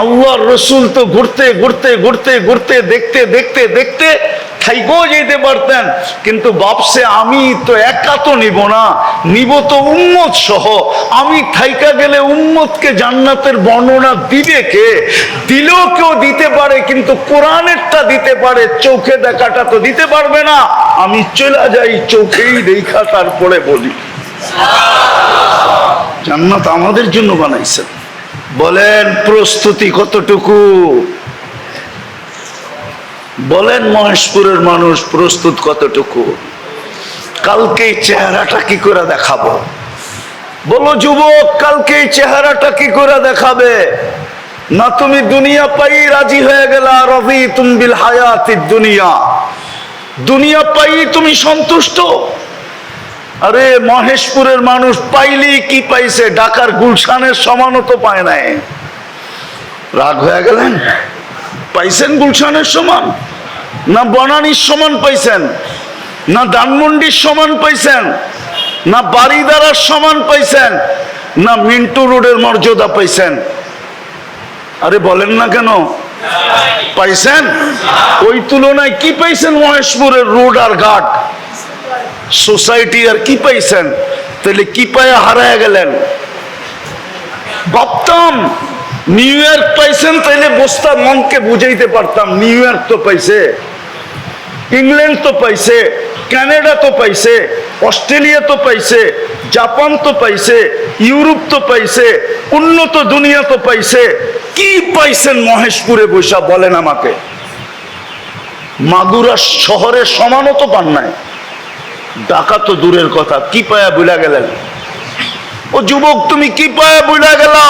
আল্লাহর রসুল তো ঘুরতে ঘুরতে ঘুরতে ঘুরতে দেখতে দেখতে দেখতে থাইকো যেতে পারতেন, কিন্তু ভাবছে আমি তো একা তো নিব না, নিব তো উম্মত সহ। আমি থাইকা গেলে উম্মতকে জান্নাতের বর্ণনা দিবে কে? দিলেও কেউ দিতে পারে, কিন্তু কোরআনেরটা দিতে পারে, চোখে দেখাটা তো দিতে পারবে না। আমি চলে যাই, চোখেই দেখা তারপরে বলি। জান্নাত আমাদের জন্য বানাইছেন। বলেন প্রস্তুতি কতটুকু? বলেন মহেশপুরের মানুষ প্রস্তুত কতটুকু? কালকে চেহারাটা কি করে দেখাবো? বলো যুবক, কালকে এই চেহারাটা কি করে দেখাবে? না তুমি দুনিয়া পাই রাজি হয়ে গেলা, রাযীতুম বিল হায়াতিদ দুনিয়া, দুনিয়া পাই তুমি সন্তুষ্ট। আরে মহেশপুরের মানুষ পাইলি কি পাইছে? ঢাকার গুলশানের সমানও তো পায় নাই। রাগ হয়ে গেলেন? পাইছেন গুলশানের সমান? না বনানীর সমান পাইছেন? না ধানমন্ডির সমান পাইছেন? না বাড়িদারার সমান পাইছেন? না মিন্টু রোডের মর্যাদা পাইছেন? আরে বলেন না কেন? পাইছেন? ওই তুলনায় কি পাইছেন? মহেশপুরের রোড আর ঘাট সোসাইটি আর কি পাইছেন? তাহলে কি পায়া হারায় গেলেন? ভাবতাম নিউ ইয়র্ক পাইছেন, তাইলে বস্তা মনকে বুঝাইতে পারতাম। নিউ ইয়র্ক তো পাইছে, ইংল্যান্ড তো পাইছে, কানাডা তো পাইছে, অস্ট্রেলিয়া তো পাইছে, জাপান তো পাইছে, ইউরোপ তো পাইছে, উন্নত দুনিয়া তো পাইছে। কি পাইছেন মহেশপুরে বৈশা বলেন আমাকে? মাগুরা শহরের সমানও তো পান নাই, ঢাকা তো দূরের কথা। কি পায়া বুঝা গেলেন? ও যুবক, তুমি কি পায়া বুঝা গেলা?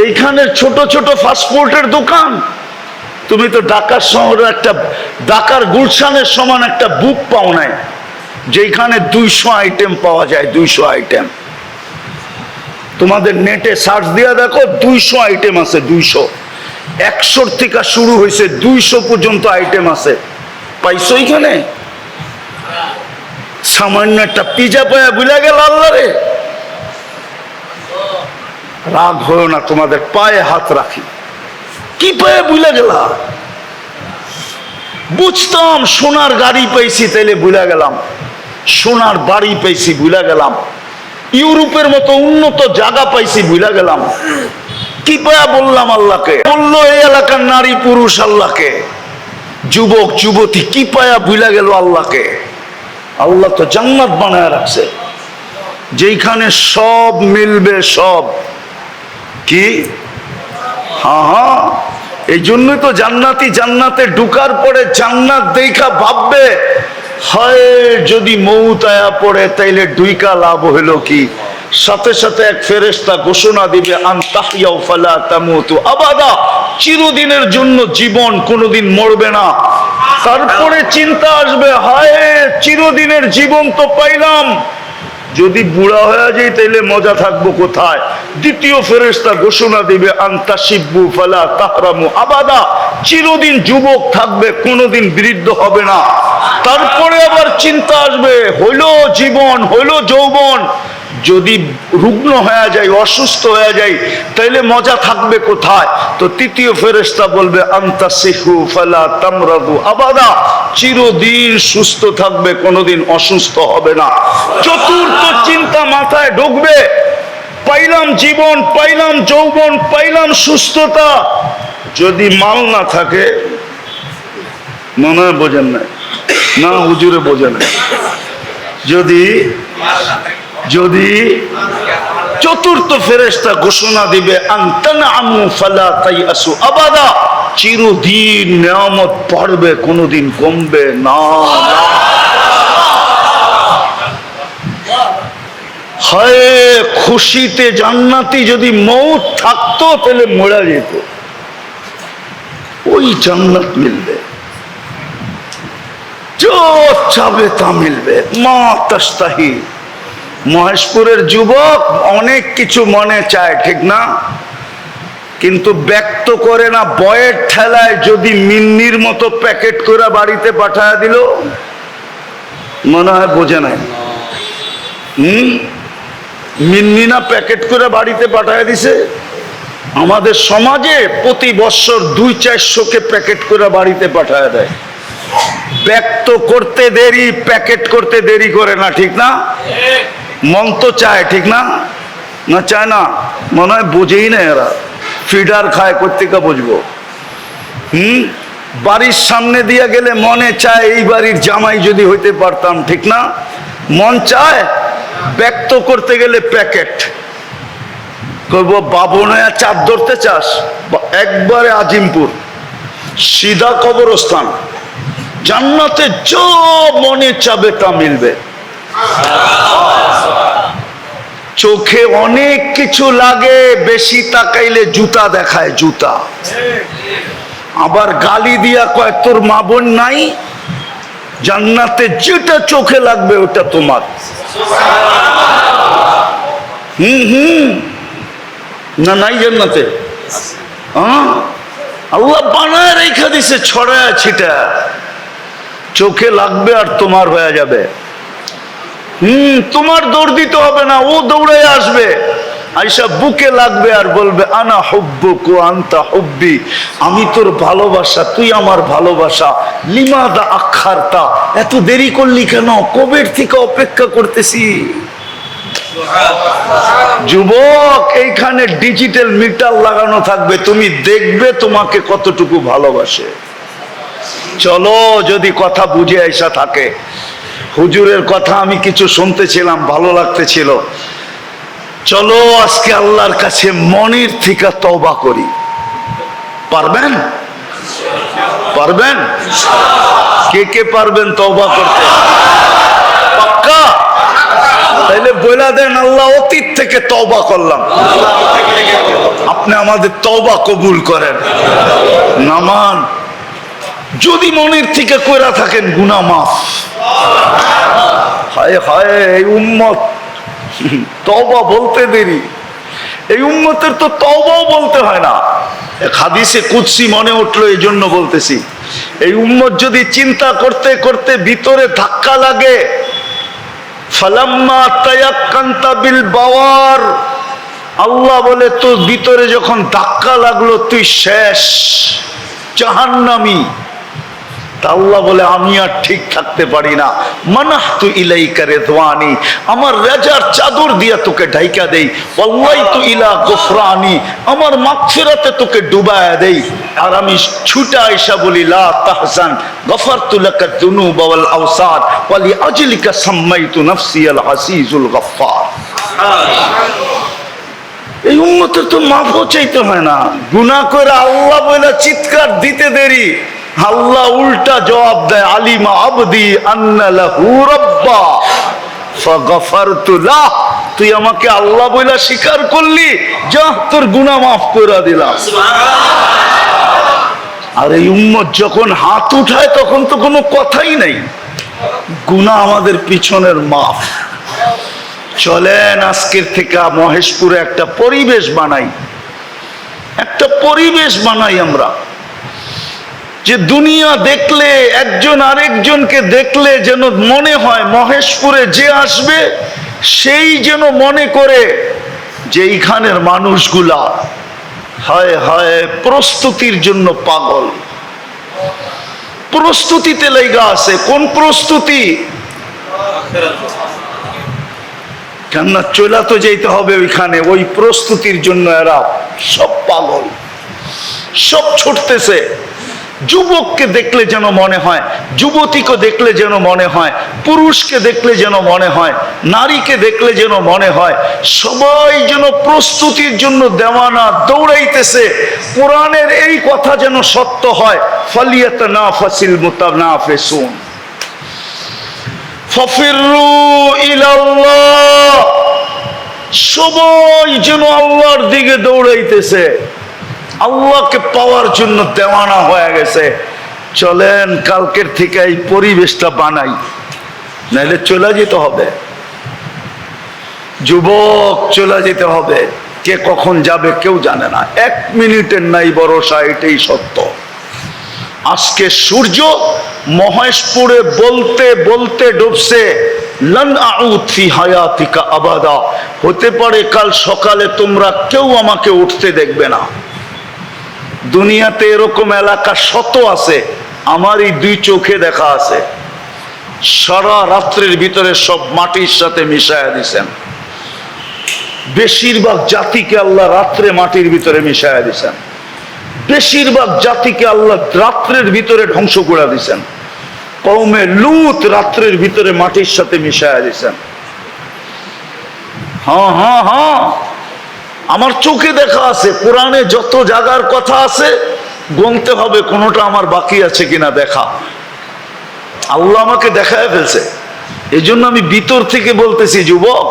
এইখানে ছোট ছোট ফাস্টফুডের দোকান, তুমি তো ঢাকার শহরে একটা ঢাকার গুলশানের সমান একটা বুক পাও নাই, যেখানে 200 আইটেম পাওয়া যায়। 200 আইটেম তোমাদের নেটে সার্চ দিয়া দেখো, 200 আইটেম আছে। 200, 100 থেকে শুরু হয়েছে, 200 পর্যন্ত আইটেম আছে। পাইছো এখানে? সামান্য একটা পিজা পায়া বুঝা গেল আল্লাহরে। রাগ হয়েও না, তোমাদের পায়ে হাত রাখি। কি পায়ে বুঝা গেলা? বুঝতাম সোনার গাড়ি পাইছি, তাইলে বুঝা গেলাম। সোনার বাড়ি পাইছি, বুঝা গেলাম। ইউরোপের মতো উন্নত জায়গা পাইছি, বুঝা গেলাম। কি পায়া বললাম আল্লাহকে? বললো এই এলাকার নারী পুরুষ আল্লাহকে। যুবক যুবতী কি পায়া বুঝা গেল আল্লাহকে? আল্লাহ তো জান্নাত বানায় রাখছে, যেখানে সব মিলবে। সব কি? হ্যাঁ, এই জন্যই তো জান্নাতি জান্নাতে ঢুকার পরে জান্নাত দেখা ভাববে, হয় যদি মৌত আয়া পড়ে তাইলে ডুইকা লাভ হইলো কি? সাথে সাথে এক ফেরেশতা ঘোষণা দিবে, আন তাহইয়াউ ফালা তামুতু আবাদা, চিরদিনের জন্য জীবন, কোনোদিন মরবে না। তারপরে চিন্তা আসবে, হায় চিরদিনের জীবন তো পাইলাম, যদি বুড়া হয়ে যায় তাইলে মজা থাকবো কোথায়? দ্বিতীয় ফেরেশতা ঘোষণা দিবে, আনতা শিব্বু ফালা তাহরামু আবাদা, চিরদিন যুবক থাকবে, কোনোদিন বৃদ্ধ হবে না। তারপরে আবার চিন্তা আসবে, হইলো জীবন, হইলো যৌবন, যদি রুগ্ন হয়ে যায়, অসুস্থ হয়ে যায়, তাইলে মজা থাকবে কোথায়? তো তৃতীয় ফেরেশতা বলবে, আনতা সিহু ফালা তামরাদু আবাদা, চিরদিন সুস্থ থাকবে, কোনোদিন অসুস্থ হবে না। চতুর্থ চিন্তা মাথায় ঢুকবে, পাইলাম জীবন, পাইলাম যৌবন, পাইলাম সুস্থতা, যদি মাল না থাকে। মনে হয় বোঝেন না? না হুজুরে বোঝে না। যদি চতুর্থ ফেরেশতা ঘোষণা দিবে, আনতানআমু ফালা তাইয়াসু আবাদা, চিরদিন নিয়ামত পড়বে, কোনোদিন কমবে না। হায় খুশিতে জান্নাতি যদি মৌত থাকতো তাহলে মরা যেত, ওই জান্নাত মিলবে, যা চাবে তা মিলবে। মা তাস্তাহি। মহেশপুরের যুবক অনেক কিছু মনে চায়, ঠিক না? কিন্তু ব্যক্ত করে না। বয়ের ঠেলায় যদি মিন্নির মতো প্যাকেট করে বাড়িতে পাঠায় দিল, মনে হয় বোঝে নাই। মিন্নি না প্যাকেট করে বাড়িতে পাঠায় দিছে? আমাদের সমাজে প্রতি বছর 200-400 প্যাকেট করে বাড়িতে পাঠায় দেয়। ব্যক্ত করতে দেরি, প্যাকেট করতে দেরি করে না, ঠিক না? মন তো চায়, ঠিক না? না চায় না? মনে হয় বোঝেই না এরা। ফিডার খায়, কোত্থেকে বুঝবো? বাড়ির সামনে দিয়ে গেলে মনে চায় এই বাড়ির জামাই যদি হইতে পারতাম, ঠিক না? মন চায়। ব্যক্ত করতে গেলে প্যাকেট করবো। বাবনয়া চাঁদ ধরতে চাস? একবারে আজিমপুর, সিধা কবরস্থান। জান্নাতে যা মনে চাবে তা মিলবে। চোখে অনেক কিছু লাগে, বেশি তাকাইলে জুতা দেখায়, জুতা। আবার গালি দিয়া কয় তোর মা বোন নাই, জান্নাতে যেটা চোখে লাগবে ওটা তোমার। না নাই জান্নাতে? আল্লাহ বানায় রেখা দিছে ছড়ায় ছিটা, চোখে লাগবে আর তোমার হয়ে যাবে। তোমার দৌড় দিতে হবে না, ও দৌড়ে আসবে, আইসা বুকে লাগবে আর বলবে আনা হুব্বুক ওয়া আনতা হুব্বি, আমি তোর ভালোবাসা, তুই আমার ভালোবাসা। লিমাদা আখারতা, এত দেরি করলি কেন, কবের থেকে অপেক্ষা করতেছি। যুবক, এইখানে ডিজিটাল মিটার লাগানো থাকবে, তুমি দেখবে তোমাকে কতটুকু ভালোবাসে। চলো, যদি কথা বুঝে আইসা থাকে। হুজুরের কথা আমি কিছু শুনতেছিলাম, ভালো লাগতেছিল। চলো আজকে আল্লাহর কাছে মনের থেকে তওবা করি। পারবেন? পারবেন? কে কে পারবেন তওবা করতে? পাক্কা? তাইলে বইলা দেন, আল্লাহ অতীত থেকে তওবা করলাম, আপনি আমাদের তওবা কবুল করেন। নামান যদি মনের থেকে কইরা থাকেন, গুনাহ মাফ। হায় হায়, এই উম্মত তওবা বলতে দেরি, এই উম্মতের তো তওবাও বলতে হয় না। এক হাদিসে কুদসি মনে উঠলো, এই জন্য বলতেছি। এই উম্মত যদি চিন্তা করতে করতে ভিতরে ধাক্কা লাগে, ফালাম্মা তায়াক্কান্তা বিল বাওয়ার, আল্লাহ বলে তোর ভিতরে যখন ধাক্কা লাগলো তুই শেষ, জাহান্নামী। আল্লাহ বলে আমি আর ঠিক থাকতে পারি না, মানাহতু ইলাইকা রিদওয়ানি, আমার রাজার চাদর দিয়া তোকে ঢাইকা দেই, ওয়াল্লাইতু ইলা গফরানি, আমার মাগফিরাতে তোকে ডুবায়া দেই। আর আমি ছুটা আইসা বলি লা তাহজান গফারতু লাকা যুনুব ওয়াল আওসাদ ওয়া লিআজলিকা সাম্মাইতু নাফসি আল আসিজুল গফফার। এই উম্মতের তো মাফও চাইতে হয় না, গুনাহ করে আল্লাহ বলে চিৎকার দিতে দেরি, আল্লাহ উল্টা জবাব দেয়, আলিমা আবদি আন্না লাহু রাব্বা ফাগফারতু লাহ, তুই আমাকে আল্লাহ বইলা স্বীকার করলি, যা তোর গুনাহ মাফ করে দিলাম। আর এই উম্মত যখন হাত উঠায় তখন তো কোনো কথাই নাই, গুনাহ আমাদের পিছনের মাফ। চলেন আজকের থেকে মহেশপুরে একটা পরিবেশ বানাই, একটা পরিবেশ বানাই আমরা, যে দুনিয়া দেখলে, একজন আরেকজনকে দেখলে যেন মনে হয় মহেশপুরে যে আসবে সেই যেন মনে করে যে এইখানের মানুষগুলা হায় হায় প্রস্তুতির জন্য পাগল, প্রস্তুতিতে লেগা আছে। কোন প্রস্তুতি? কেননা চলা তো যেতে হবে ওইখানে, ওই প্রস্তুতির জন্য এরা সব পাগল, সব ছুটতেছে। যুবককে দেখলে যেন মনে হয়, যুবতীকে দেখলে যেন মনে হয়, পুরুষকে দেখলে যেন মনে হয়, নারীকে দেখলে যেন মনে হয়, সবাই যেন প্রস্তুতির জন্য দেওয়ানা, দৌড়াইতেছে। কোরআনের এই কথা যেন সত্য হয়, ফালিয়াতানাফাসিল মুতানাফিসুন ফাফিরু ইলাল্লাহ, সবাই যেন আল্লাহর দিকে দৌড়াইতেছে, আল্লাহকে পাওয়ার জন্য দেওয়ানা হয়ে গেছে। চলেন কালকের থেকে এই পরিবেশটা বানাই, নাহলে চলে যেতে হবে। যুবক, চলে যেতে হবে, কে কখন যাবে কেউ জানে না, 1 মিনিটের নাই ভরসা, এটাই সত্য। আজকে সূর্য মহেশপুরে বলতে বলতে ডুবছে, লান আউদ ফি হায়াতিকা আবাদা, হতে পারে কাল সকালে তোমরা কেউ আমাকে উঠতে দেখবে না। দুনিয়াতে এরকম এলাকা শত আছে, আমার এই 2 চোখে দেখা আছে। সারা রাত্রের ভিতরে সব মাটির সাথে মিশায়া দিছেন। বেশিরভাগ জাতিকে আল্লাহ রাত্রে মাটির ভিতরে মিশায়া দিছেন, বেশিরভাগ জাতিকে আল্লাহ রাত্রের ভিতরে ধ্বংস করে দিছেন। কওমে লূত রাত্রের ভিতরে মাটির সাথে মিশায়া দিছেন। হ্যাঁ হ্যাঁ হ্যাঁ, আমার চোখে দেখা আছে। কোরআনে যত জায়গার কথা আছে গুনতে হবে কোনটা আমার বাকি আছে কিনা দেখা। আল্লাহ আমাকে দেখায় ফেলছে, এই জন্য আমি ভিতর থেকে বলতেছি, যুবক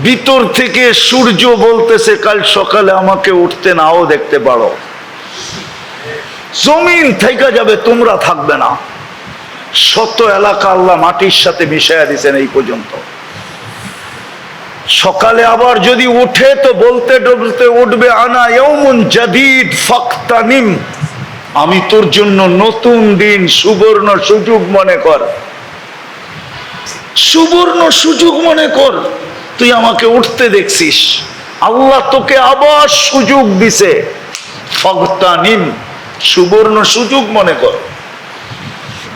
ভিতর থেকে সূর্য বলতেছে কাল সকালে আমাকে উঠতে নাও দেখতে পারো, জমিন থেকে যাবে, তোমরা থাকবে না। শত এলাকা আল্লাহ মাটির সাথে মিশাইয়া দিয়েছেন এই পর্যন্ত। সকালে আবার যদি উঠে তো বলতে বলতে উঠবে আনা ইয়াউমুন জাদীদ ফাকতানিম, আমি তোর জন্য নতুন দিন, সুবর্ণ সুযোগ মনে কর, সুবর্ণ সুযোগ মনে কর। তুই আমাকে উঠতে দেখছিস, আল্লাহ তোকে আবার সুযোগ দিছে, ফাকতানিম, সুবর্ণ সুযোগ মনে কর।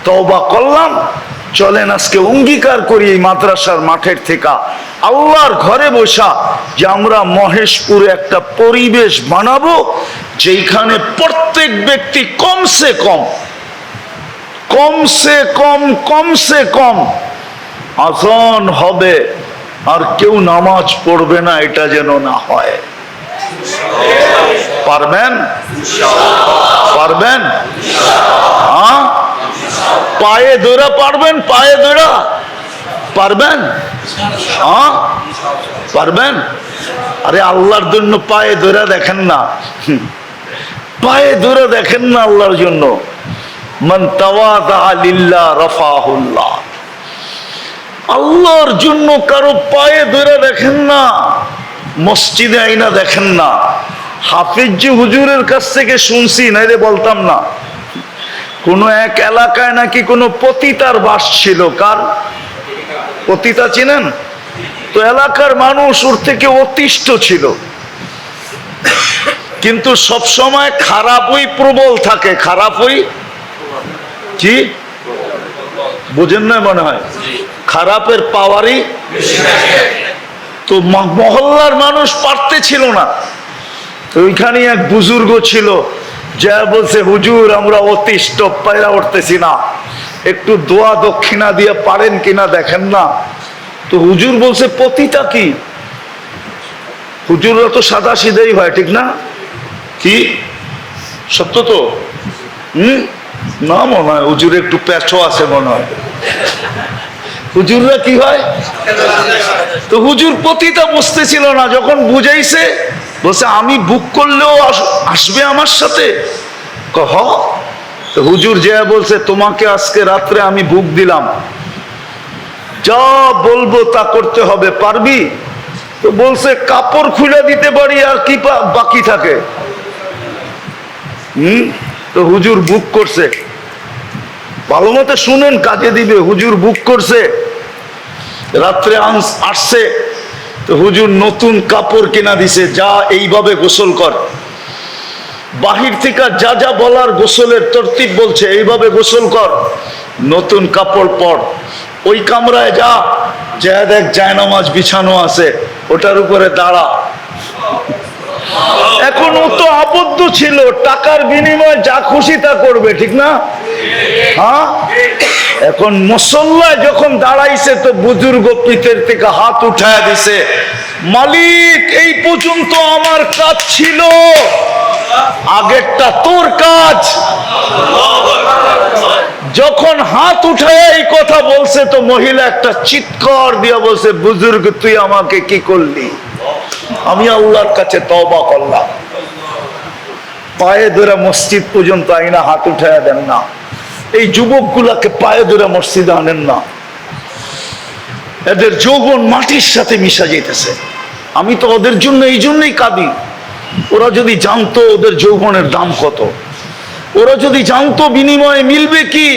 তওবা করলাম, চলেন আজকে অঙ্গীকার করি এই মাদ্রাসার মাঠের থেকে আল্লাহর ঘরে বসা যে আমরা মহেশপুরে একটা পরিবেশ বানাবো যেখানে প্রত্যেক ব্যক্তি কমসে কম আযান হবে আর কেউ নামাজ পড়বে না, এটা যেন না হয়। পারবেন? পারবেন? হ্যাঁ, পায়ে ধরে পারবেন? পায়ে ধরে পারবেন? হ্যাঁ পারবেন? আরে আল্লাহর জন্য পায়ে ধরে দেখেন না, পায়ে ধরে দেখেন না আল্লাহর জন্য। মান তাওয়াদা লিল্লাহ রাফাহুল্লাহ, আল্লাহর জন্য কারো পায়ে ধরে দেখেন না, মসজিদে আইনা দেখেন না। হাফিজি হুজুরের কাছ থেকে শুনছি, নাইলে বলতাম না। কোন এক এলাকায় নাকি কোন পতিতার বাস ছিল। কার পতিতা চিনেন তো? এলাকার মানুষ ওর থেকে অতিষ্ঠ ছিল, কিন্তু সব সময় খারাপই প্রবল থাকে। খারাপই কি বুঝেন না মনে হয়? খারাপের পাওয়ারই তো। মহল্লার মানুষ পারতেছিল না, তো ওইখানে এক বুজুর্গ ছিল, যা বলছে হুজুর আমরা অতিষ্ঠ, পায়রা উঠতেছি না, একটু দোয়া দক্ষিণা দিয়ে পারেন কিনা দেখেন না। তো হুজুর বলছে পতিতা কি? হুজুররা তো সাদা সিধাই হয়, ঠিক না? কি সত্য তো? না মনে হয়, হুজুর একটু পেছো আছে মনে হয়। হুজুররা কি হয়? তো হুজুর পতিতা বুঝতেছিল না, যখন বুঝাইছে বলছে আমি বুক করলেও আসবে আমার সাথে। কহ তো হুজুর যে বলছে তোমাকে আজকে রাত্রে আমি বুক দিলাম, যা বলবো তা করতে হবে, পারবি? তো বলছে কাপড় খুলে দিতে পারি, আর কি বাকি থাকে। তো হুজুর বুক করছে, ভালো মতো শুনেন, কাজে দিবে। হুজুর বুক করছে, রাত্রে আসছে, তো হুজুর নতুন কাপড় কিনা দিছে, যা এইভাবে গোসল কর। বাহির থেকে যা যা বলার গোসলের তরতিব বলছে, এইভাবে গোসল কর, নতুন কাপড় পর, ওই কামরায় যা, যা দেখ জায়নামাজ বিছানো আছে, ওটার উপরে দাঁড়া। এখন ও তো আবদ্ধ ছিল, টাকার বিনিময়ে যা খুশি তা করবে, ঠিক না? হ্যাঁ, এখন মুসল্লায় যখন দাঁড়াইছে তো বুজুর্গ পিঠের থেকে হাত উঠায় দিছে, মালিক এই পর্যন্ত আমার কাজ ছিল, আগেরটা তোর কাজ। যখন হাত উঠায় এই কথা বলছে তো মহিলা একটা চিৎকার দিয়া বলছে, বুজুর্গ তুই আমাকে কি করলি? আমি আল্লাহর কাছে তওবা করলাম। পায়ে ধরে মসজিদ পর্যন্ত আইনা হাত উঠায় দেন না। এই যুবকগুলাকে পায়ে ধরে মসজিদে আনেন না, এদের যৌবন মাটির সাথে মিশা যেতেছে। আমি তো ওদের জন্য এই জন্যই কাঁদি। ওরা যদি জানতো ওদের যৌবনের দাম কত, ওরা যদি জানতো বিনিময়ে মিলবে কি,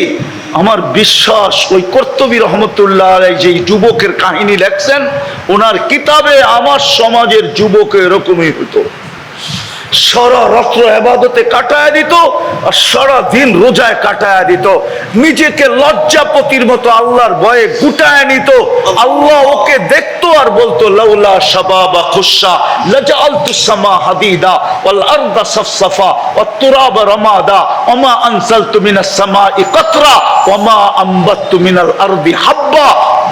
আমার বিশ্বাস ওই কর্তবী রহমতুল্লাহ আলাইহি যে যুবকের কাহিনী লেখছেন, ওনার কিতাবে আমার সমাজের যুবক এরকমই হতো। সারা রাত্র ইবাদতে কাটায় দিত আর সারা দিন রোজায় কাটায় দিত, নিজেকে লজ্জাপতির মতো আল্লাহর ভয়ে গুটায় নিত। আল্লাহ ওকে দেখতো আর বলতো, লাউলা শাবাবা খুশা লাজআলতু সামা হাদিদা ওয়াল আরদা সাফসাফা ওয়াত তুরাবা রামাদা ওমা আনসালতু মিনাস সামাই কাতরা ওমা আমবাতু মিনাল আরদি হাব্বা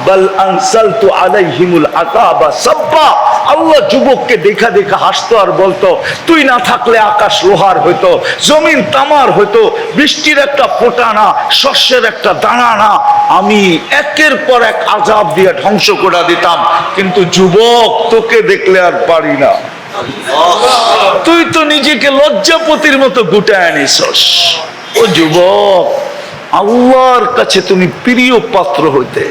বাল আনসালতু আলাইহিমুল আযাবা সাব্বা। আল্লাহ যুবককে দেখা দেখা হাসতো আর বলতো, তুই না থাকলে আকাশ লোহার হইতো, জমিন তামার হইতো, বৃষ্টির একটা ফোঁটা না, শস্যের একটা দানা না, আমি একের পর এক আযাব দিয়ে ধ্বংস করে দিতাম। কিন্তু যুবক, তোকে দেখলে আর পারি না। তুই তো নিজেকে লজ্জাপতির মতো গুটায় আনিসস। ও যুবক, আল্লাহর কাছে তুমি প্রিয় পাত্র হইতে,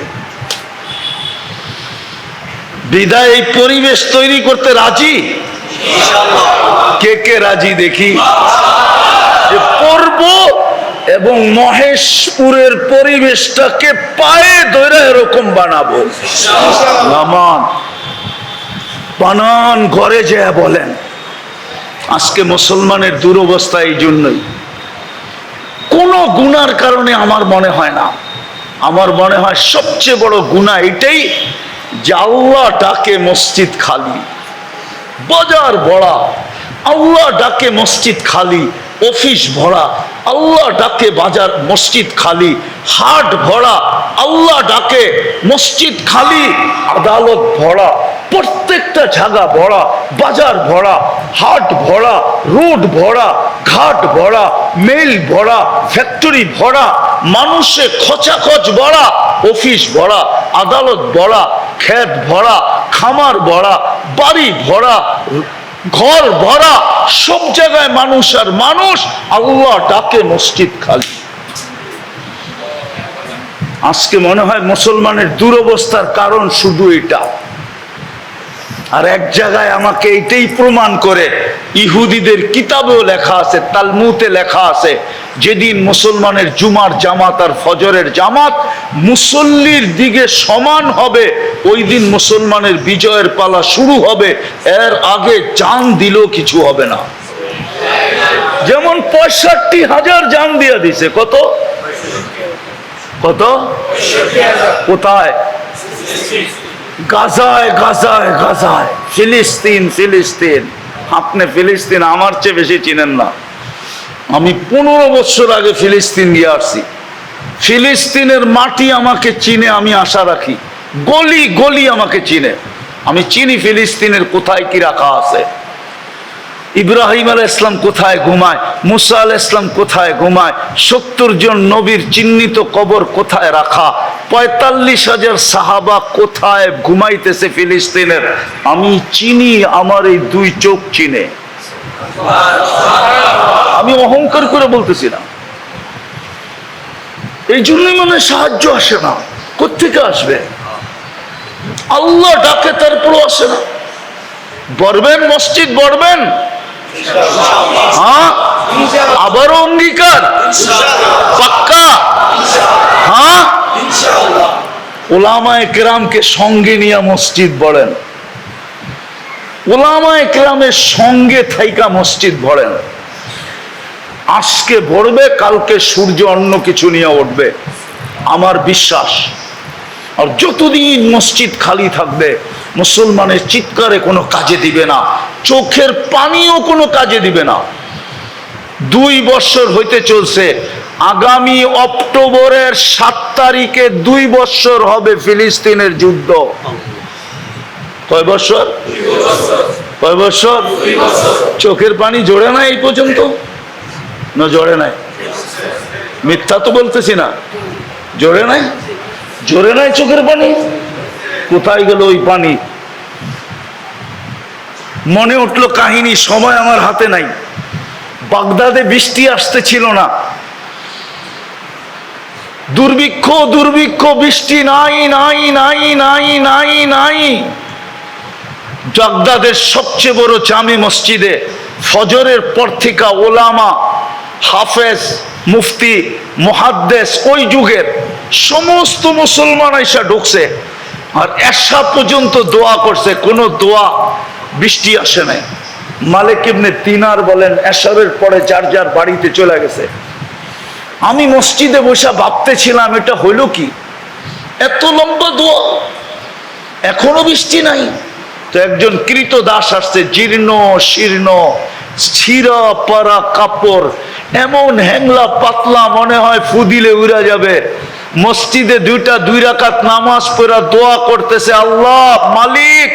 বিদায় এই পরিবেশ তৈরি করতে রাজি? কে কে রাজি দেখি? যে পর্ব এবং মহেশপুরের পরিবেশটাকে পায়ে ধরে এরকম বানাবো। নামান বানান ঘরে যায় বলেন। আজকে মুসলমানের দুরবস্থা এই জন্যই, কোন গুনার কারণে আমার মনে হয় না, আমার মনে হয় সবচেয়ে বড় গুনাহ এটাই যে আল্লাহ ডাকে মসজিদ খালি, বাজার ভরা, আল্লাহ ডাকে মসজিদ খালি, অফিস ভরা, আল্লাহ ডাকে বাজার মসজিদ খালি, হাট ভরা, আল্লাহ ডাকে মসজিদ খালি, আদালত ভরা, প্রত্যেকটা জায়গা ভরা, বাজার ভরা, হাট ভরা, রোড ভরা, ঘাট ভরা, মেল ভরা, ফ্যাক্টরি ভরা, মানুষে খচাখচ ভরা, অফিস ভরা, আদালত ভরা, ক্ষেত ভরা, খামার ভরা, বাড়ি ভরা, ঘর ভরা, সব জায়গায় মানুষ আর মানুষ, আল্লাহ ডাকে মসজিদ খালি। আজকে মনে হয় মুসলমানের দুরবস্থার কারণ শুধু এটা। আর এক জায়গায় আমাকে এটাই প্রমাণ করে, ইহুদিদের কিতাবেও লেখা আছে, তালমুতে লেখা আছে, যেদিন মুসলমানের জুমার জামাত আর ফজরের জামাত মুসল্লির দিকে সমান হবে, ওই দিন মুসলমানের বিজয়ের পালা শুরু হবে, এর আগে জান দিলেও কিছু হবে না। যেমন 65,000 জান দিয়ে দিছে। কত কত? কোথায়? গাজায় গাজায় গাজায়, ফিলিস্তিন ফিলিস্তিন। আপনি ফিলিস্তিন আমার চেয়ে বেশি চিনেন না। আমি 15 বছর আগে ফিলিস্তিন গিয়ে আসছি। ফিলিস্তিনের মাটি আমাকে চিনে, আমি আশা রাখি। গলি গলি আমাকে চিনে, আমি চিনি ফিলিস্তিনের কোথায় কি রাখা আছে। ইব্রাহিম আলাইহিস সালাম কোথায় ঘুমায়, মুসা আলাইহিস সালাম কোথায় ঘুমায়, 70 জন নবীর চিহ্নিত কবর কোথায় রাখা, 45,000 সাহাবা কোথায় ঘুমাইতেছে ফিলিস্তিনের, আমি চিনি। আমার এই 2 চোখ চিনে। আমি অহংকার করে বলতেছি না। এই জন্যই মানে সাহায্য আসে না। কোত্থেকে আসবে? আল্লাহ ডাকে, তারপরও আসে না। বলবেন মসজিদ বলবেন, হ্যাঁ, আবারও অঙ্গীকার পাক্কা, হ্যাঁ। উলামায়ে কেরামকে সঙ্গে নিয়ে মসজিদ বলেন, উলামায়ে কেরামের সঙ্গে থাইকা মসজিদ ভরেন। আজকে ভরবে, কালকে সূর্য অন্য কিছু নিয়ে উঠবে, আমার বিশ্বাস। আর যতদিন মসজিদ খালি থাকবে, মুসলমানের চিৎকারে কোনো কাজে দিবে না, চোখের পানিও কোনো কাজে দিবে না। 2 বছর হইতে চলছে, আগামী অক্টোবরের 7 তারিখে 2 বছর হবে ফিলিস্তিনের যুদ্ধ। কয় বছর? কয় বছর? চোখের পানি জোরে নাই এই পর্যন্ত? না জোরে নাই? মিথ্যা তো বলতেছি না, জোরে নাই? জোরে নাই চোখের পানি? কোথায় গেল ওই পানি? মনে উঠলো কাহিনী, সময় আমার হাতে নাই। বাগদাদে বৃষ্টি আসতে ছিল না, দুর্ভিক্ষ দুর্ভিক্ষ, বৃষ্টি নাই নাই নাই নাই নাই নাই। বাগদাদের সবচেয়ে বড় জামে মসজিদে ফজরের পর থেকে ওলামা, হাফেজ, মুফতি, মুহাদ্দিস, ওই যুগের সমস্ত মুসলমান আইসা ঢুকছে। আর এশা পর্যন্ত দোয়া করছে, কোনো দোয়া, বৃষ্টি আসে নাই। মালিক ইবনে দিনার বলেন, এশারের পরে যার যার বাড়িতে চলে গেছে। আমি মসজিদে বসে ভাবতেছিলাম, এটা হইল কি? এত লম্বা দোয়া, এখনো বৃষ্টি নাই। তো একজন কৃত দাস আসছে, জীর্ণ শীর্ণ, ছিঁড়া পারা কাপড়, এমন হ্যাংলা পাতলা, মনে হয় ফুদিলে উড়া যাবে। মসজিদে 2 রাকাত নামাজ পড়া দোয়া করতেছে, আল্লাহ মালিক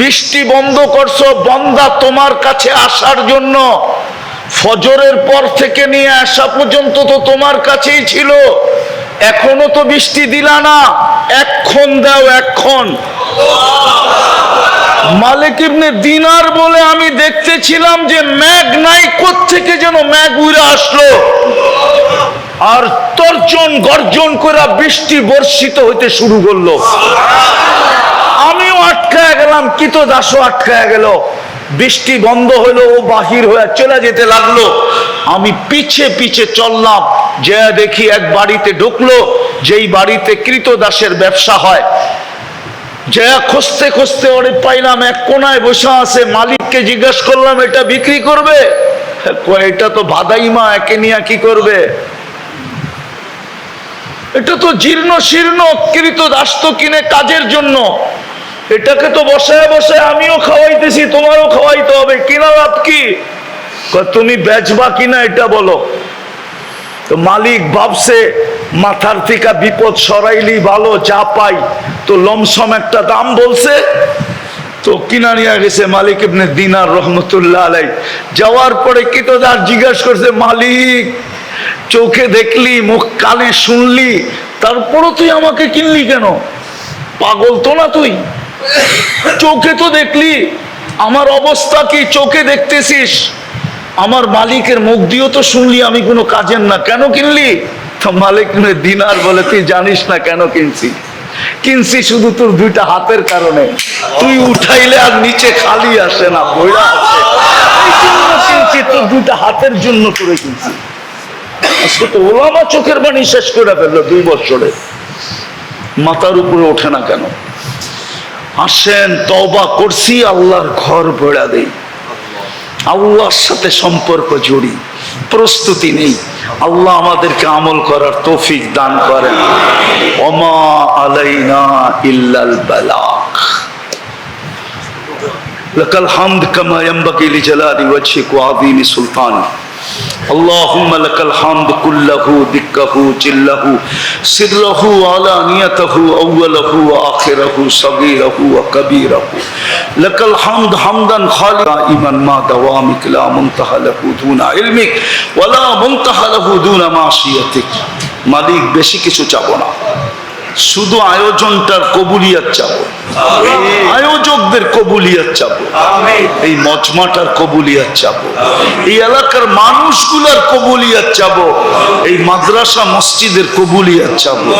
বৃষ্টি বন্ধ করছো বান্দা তোমার কাছে আসার জন্য। ফজরের পর থেকে নিয়ে আসা পর্যন্ত তো তোমার কাছেই ছিল, এখনো তো বৃষ্টি দিলা না, এক্ষণ দাও এক্ষণ। মালিক ইবনে দিনার বলে আমি দেখতেছিলাম যে মেঘ নাই, কোত্থেকে যেন মেঘ উড়ে আসলো, আর তর্জন গর্জন করে বৃষ্টি বর্ষিত হইতে শুরু করলো। আমিও আটকায় গেলাম, কিতদাসও আটকায় গেল। বৃষ্টি বন্ধ হলো, ও বাহির হয়ে চলে যেতে লাগলো। আমি পিছে পিছে চললাম, যে দেখি এক বাড়িতে ঢুকলো, যেই বাড়িতে কৃতদাসের ব্যবসা হয়। যে খুঁজতে খুঁজতে ওরে পাইলাম এক কোনায় বসে আছে। মালিককে জিজ্ঞাসা করলাম, এটা বিক্রি করবে? এটা তো ভাদাইমা, একে নিয়ে কি করবে? এটা তো জীর্ণ শীর্ণ, কৃতদাস তো কিনে কাজের জন্য, এটাকে তো বসায় বসায় আমিও খাওয়াইতেছি, তোমারও খাওয়াইতে হবে, কিনা লাভ কি? তুমি বেচবা কিনা এটা বলো। তো মালিক ভাবছে মাথার থেকে বিপদ সরাইলি ভালো, যা পাই। তো লমসম একটা দাম বলছে, তো কিনা নিয়ে গেছে মালিক ইবনে দিনার রহমতুল্লাহ আলাই। যাওয়ার পরে কৃতদাস জিজ্ঞাসা করছে, মালিক চোখে দেখলি, মুখ কানে শুনলি, তারপরও তুই আমাকে কিনলি কেন? পাগল তো না তুই? চোখে তো দেখলি, আমার অবস্থা কি চোখে দেখতেছিস, আমার মালিকের মুখ দিয়েও তো শুনলি আমি কোনো কাজের না, কেন কিনলি? তো মালিক দিনার বলে, তুই জানিস না কেন কিনছি? কিনছি শুধু তোর দুইটা হাতের কারণে, তুই উঠাইলে আর নিচে খালি আসে না, বইরা আছে, এই জন্য কিনছি, তোর দুইটা হাতের জন্য করে কিনছি। আজকে তো ওলামা চোখের বাণী শেষ করে ফেললো 2 বছরে, মাথার উপরে ওঠে না কেন? আসেন তওবা করছি, আল্লাহর ঘর বেড়া দেই, আল্লাহর সাথে সম্পর্ক জড়ি, প্রস্তুতি নেই। আল্লাহ আমাদেরকে আমল করার তৌফিক দান করেন। ওমা আলাইনা ইল্লাল বালাগ। লাকাল হামদ কামা ইয়ানবাগি লিজালালি ওয়াজহিকা ওয়া আযীমি সুলতানিক। اللهم لك الحمد كله دكه جله سره علانيته أوله وآخره صغيره وكبيره لك الحمد حمدا خالدا دائما ما دوامك لا منتهى له دون علمك ولا منتهى له دون معصيتك। মালিক বেশি কিছু চাবো না, শুধু আয়োজনটার কবুলিয়ত চাবো, আয়োজকদের কবুলিয়ত চাবো, এই মজমাটার কবুলিয়ত চাবো, এই এলাকার মানুষগুলার কবুলিয়ত চাবো, এই মাদ্রাসা মসজিদের কবুলিয়ত চাবো,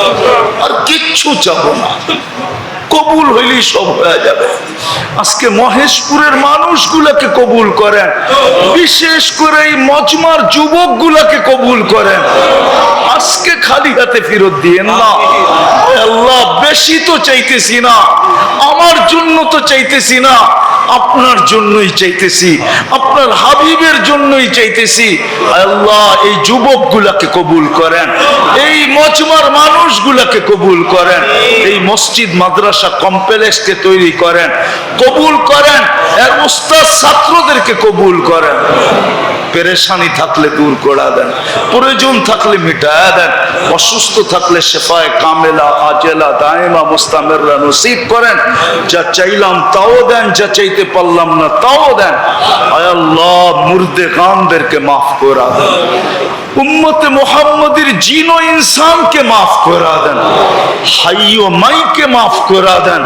আর কিচ্ছু চাবো না। কবুল হইলেই সব হয়ে যাবে। আজকে মহেশপুরের মানুষগুলাকে কবুল করেন, বিশেষ করে এই মজমার যুবকগুলাকে কবুল করেন। আজকে খালি হাতে ফেরত দিয়েন না। আল্লাহ বেশি তো চাইতেছি না, আমার জন্য তো চাইতেছি না, আপনার জন্যই চাইতেছি, আপনার হাবিবের জন্যই চাইতেছি। আল্লাহ এই যুবকগুলাকে কবুল করেন, এই মজমার মানুষগুলাকে কবুল করেন, এই মসজিদ মাদ্রাসা কমপ্লেক্সকে তৈরি করেন, কবুল করেন, এর উস্তাদ ছাত্রদেরকে কবুল করেন। পেরেশানি থাকলে দূর করে দেন, প্রয়োজন থাকলে মিটায়া দেন, অসুস্থ থাকলে শেফায়ে কামেলা আজেলা দায়েমা মুস্তামিররা নসিব করেন। যা চাইলাম তাও দেন, যা চাইতে পারলাম না তাও দেন। আয় আল্লাহ মুর্দে গানদেরকে মাফ করে দেন, উম্মতে মুহাম্মাদের জিন ও ইনসানকে মাফ করে দেন, হাই ও মাইকে মাফ করে দেন,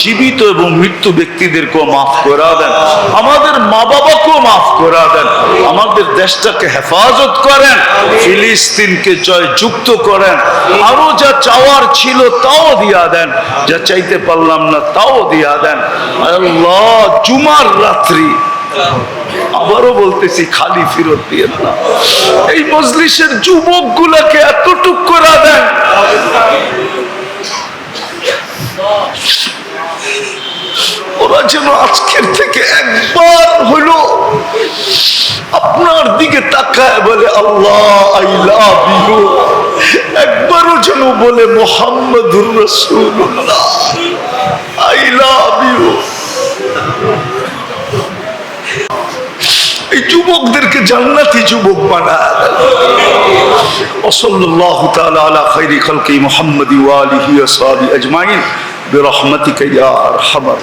জীবিত এবং মৃত্যু ব্যক্তিদেরকেও মাফ করে দেন, আমাদের মা বাবাকেও মাফ করে দেন, আমাদের দেশটাকে হেফাজত করেন, ফিলিস্তিনকে জয়যুক্ত করেন, আরো যা চাওয়ার ছিল তাও দিয়া দেন, যা চাইতে পারলাম না তাও দিয়া দেন। আল্লাহ জুমার রাত্রি আবারও বলতেছি, খালি ফিরত দিয়ে না, এই মজলিসের যুবক গুলাকে এতটুক করে দেন, ওরা যেন আজকের থেকে একবার হলো আপনার দিকে তাকায় বলে আল্লাহ আই লাভ ইউ, একবারও যেন বলে মুহাম্মাদুর রাসূলুল্লাহ আই লাভ ইউ। এই যুবকদেরকে জান্নাতি যুবক বানায় দেন। ওয়াসাল্লাল্লাহু তাআলা আলা খায়রি খালকি মুহাম্মাদি ওয়া আলিহি ওয়া সাহবিহি আজমাইন বিরহমাতিকা ইয়া আরহামার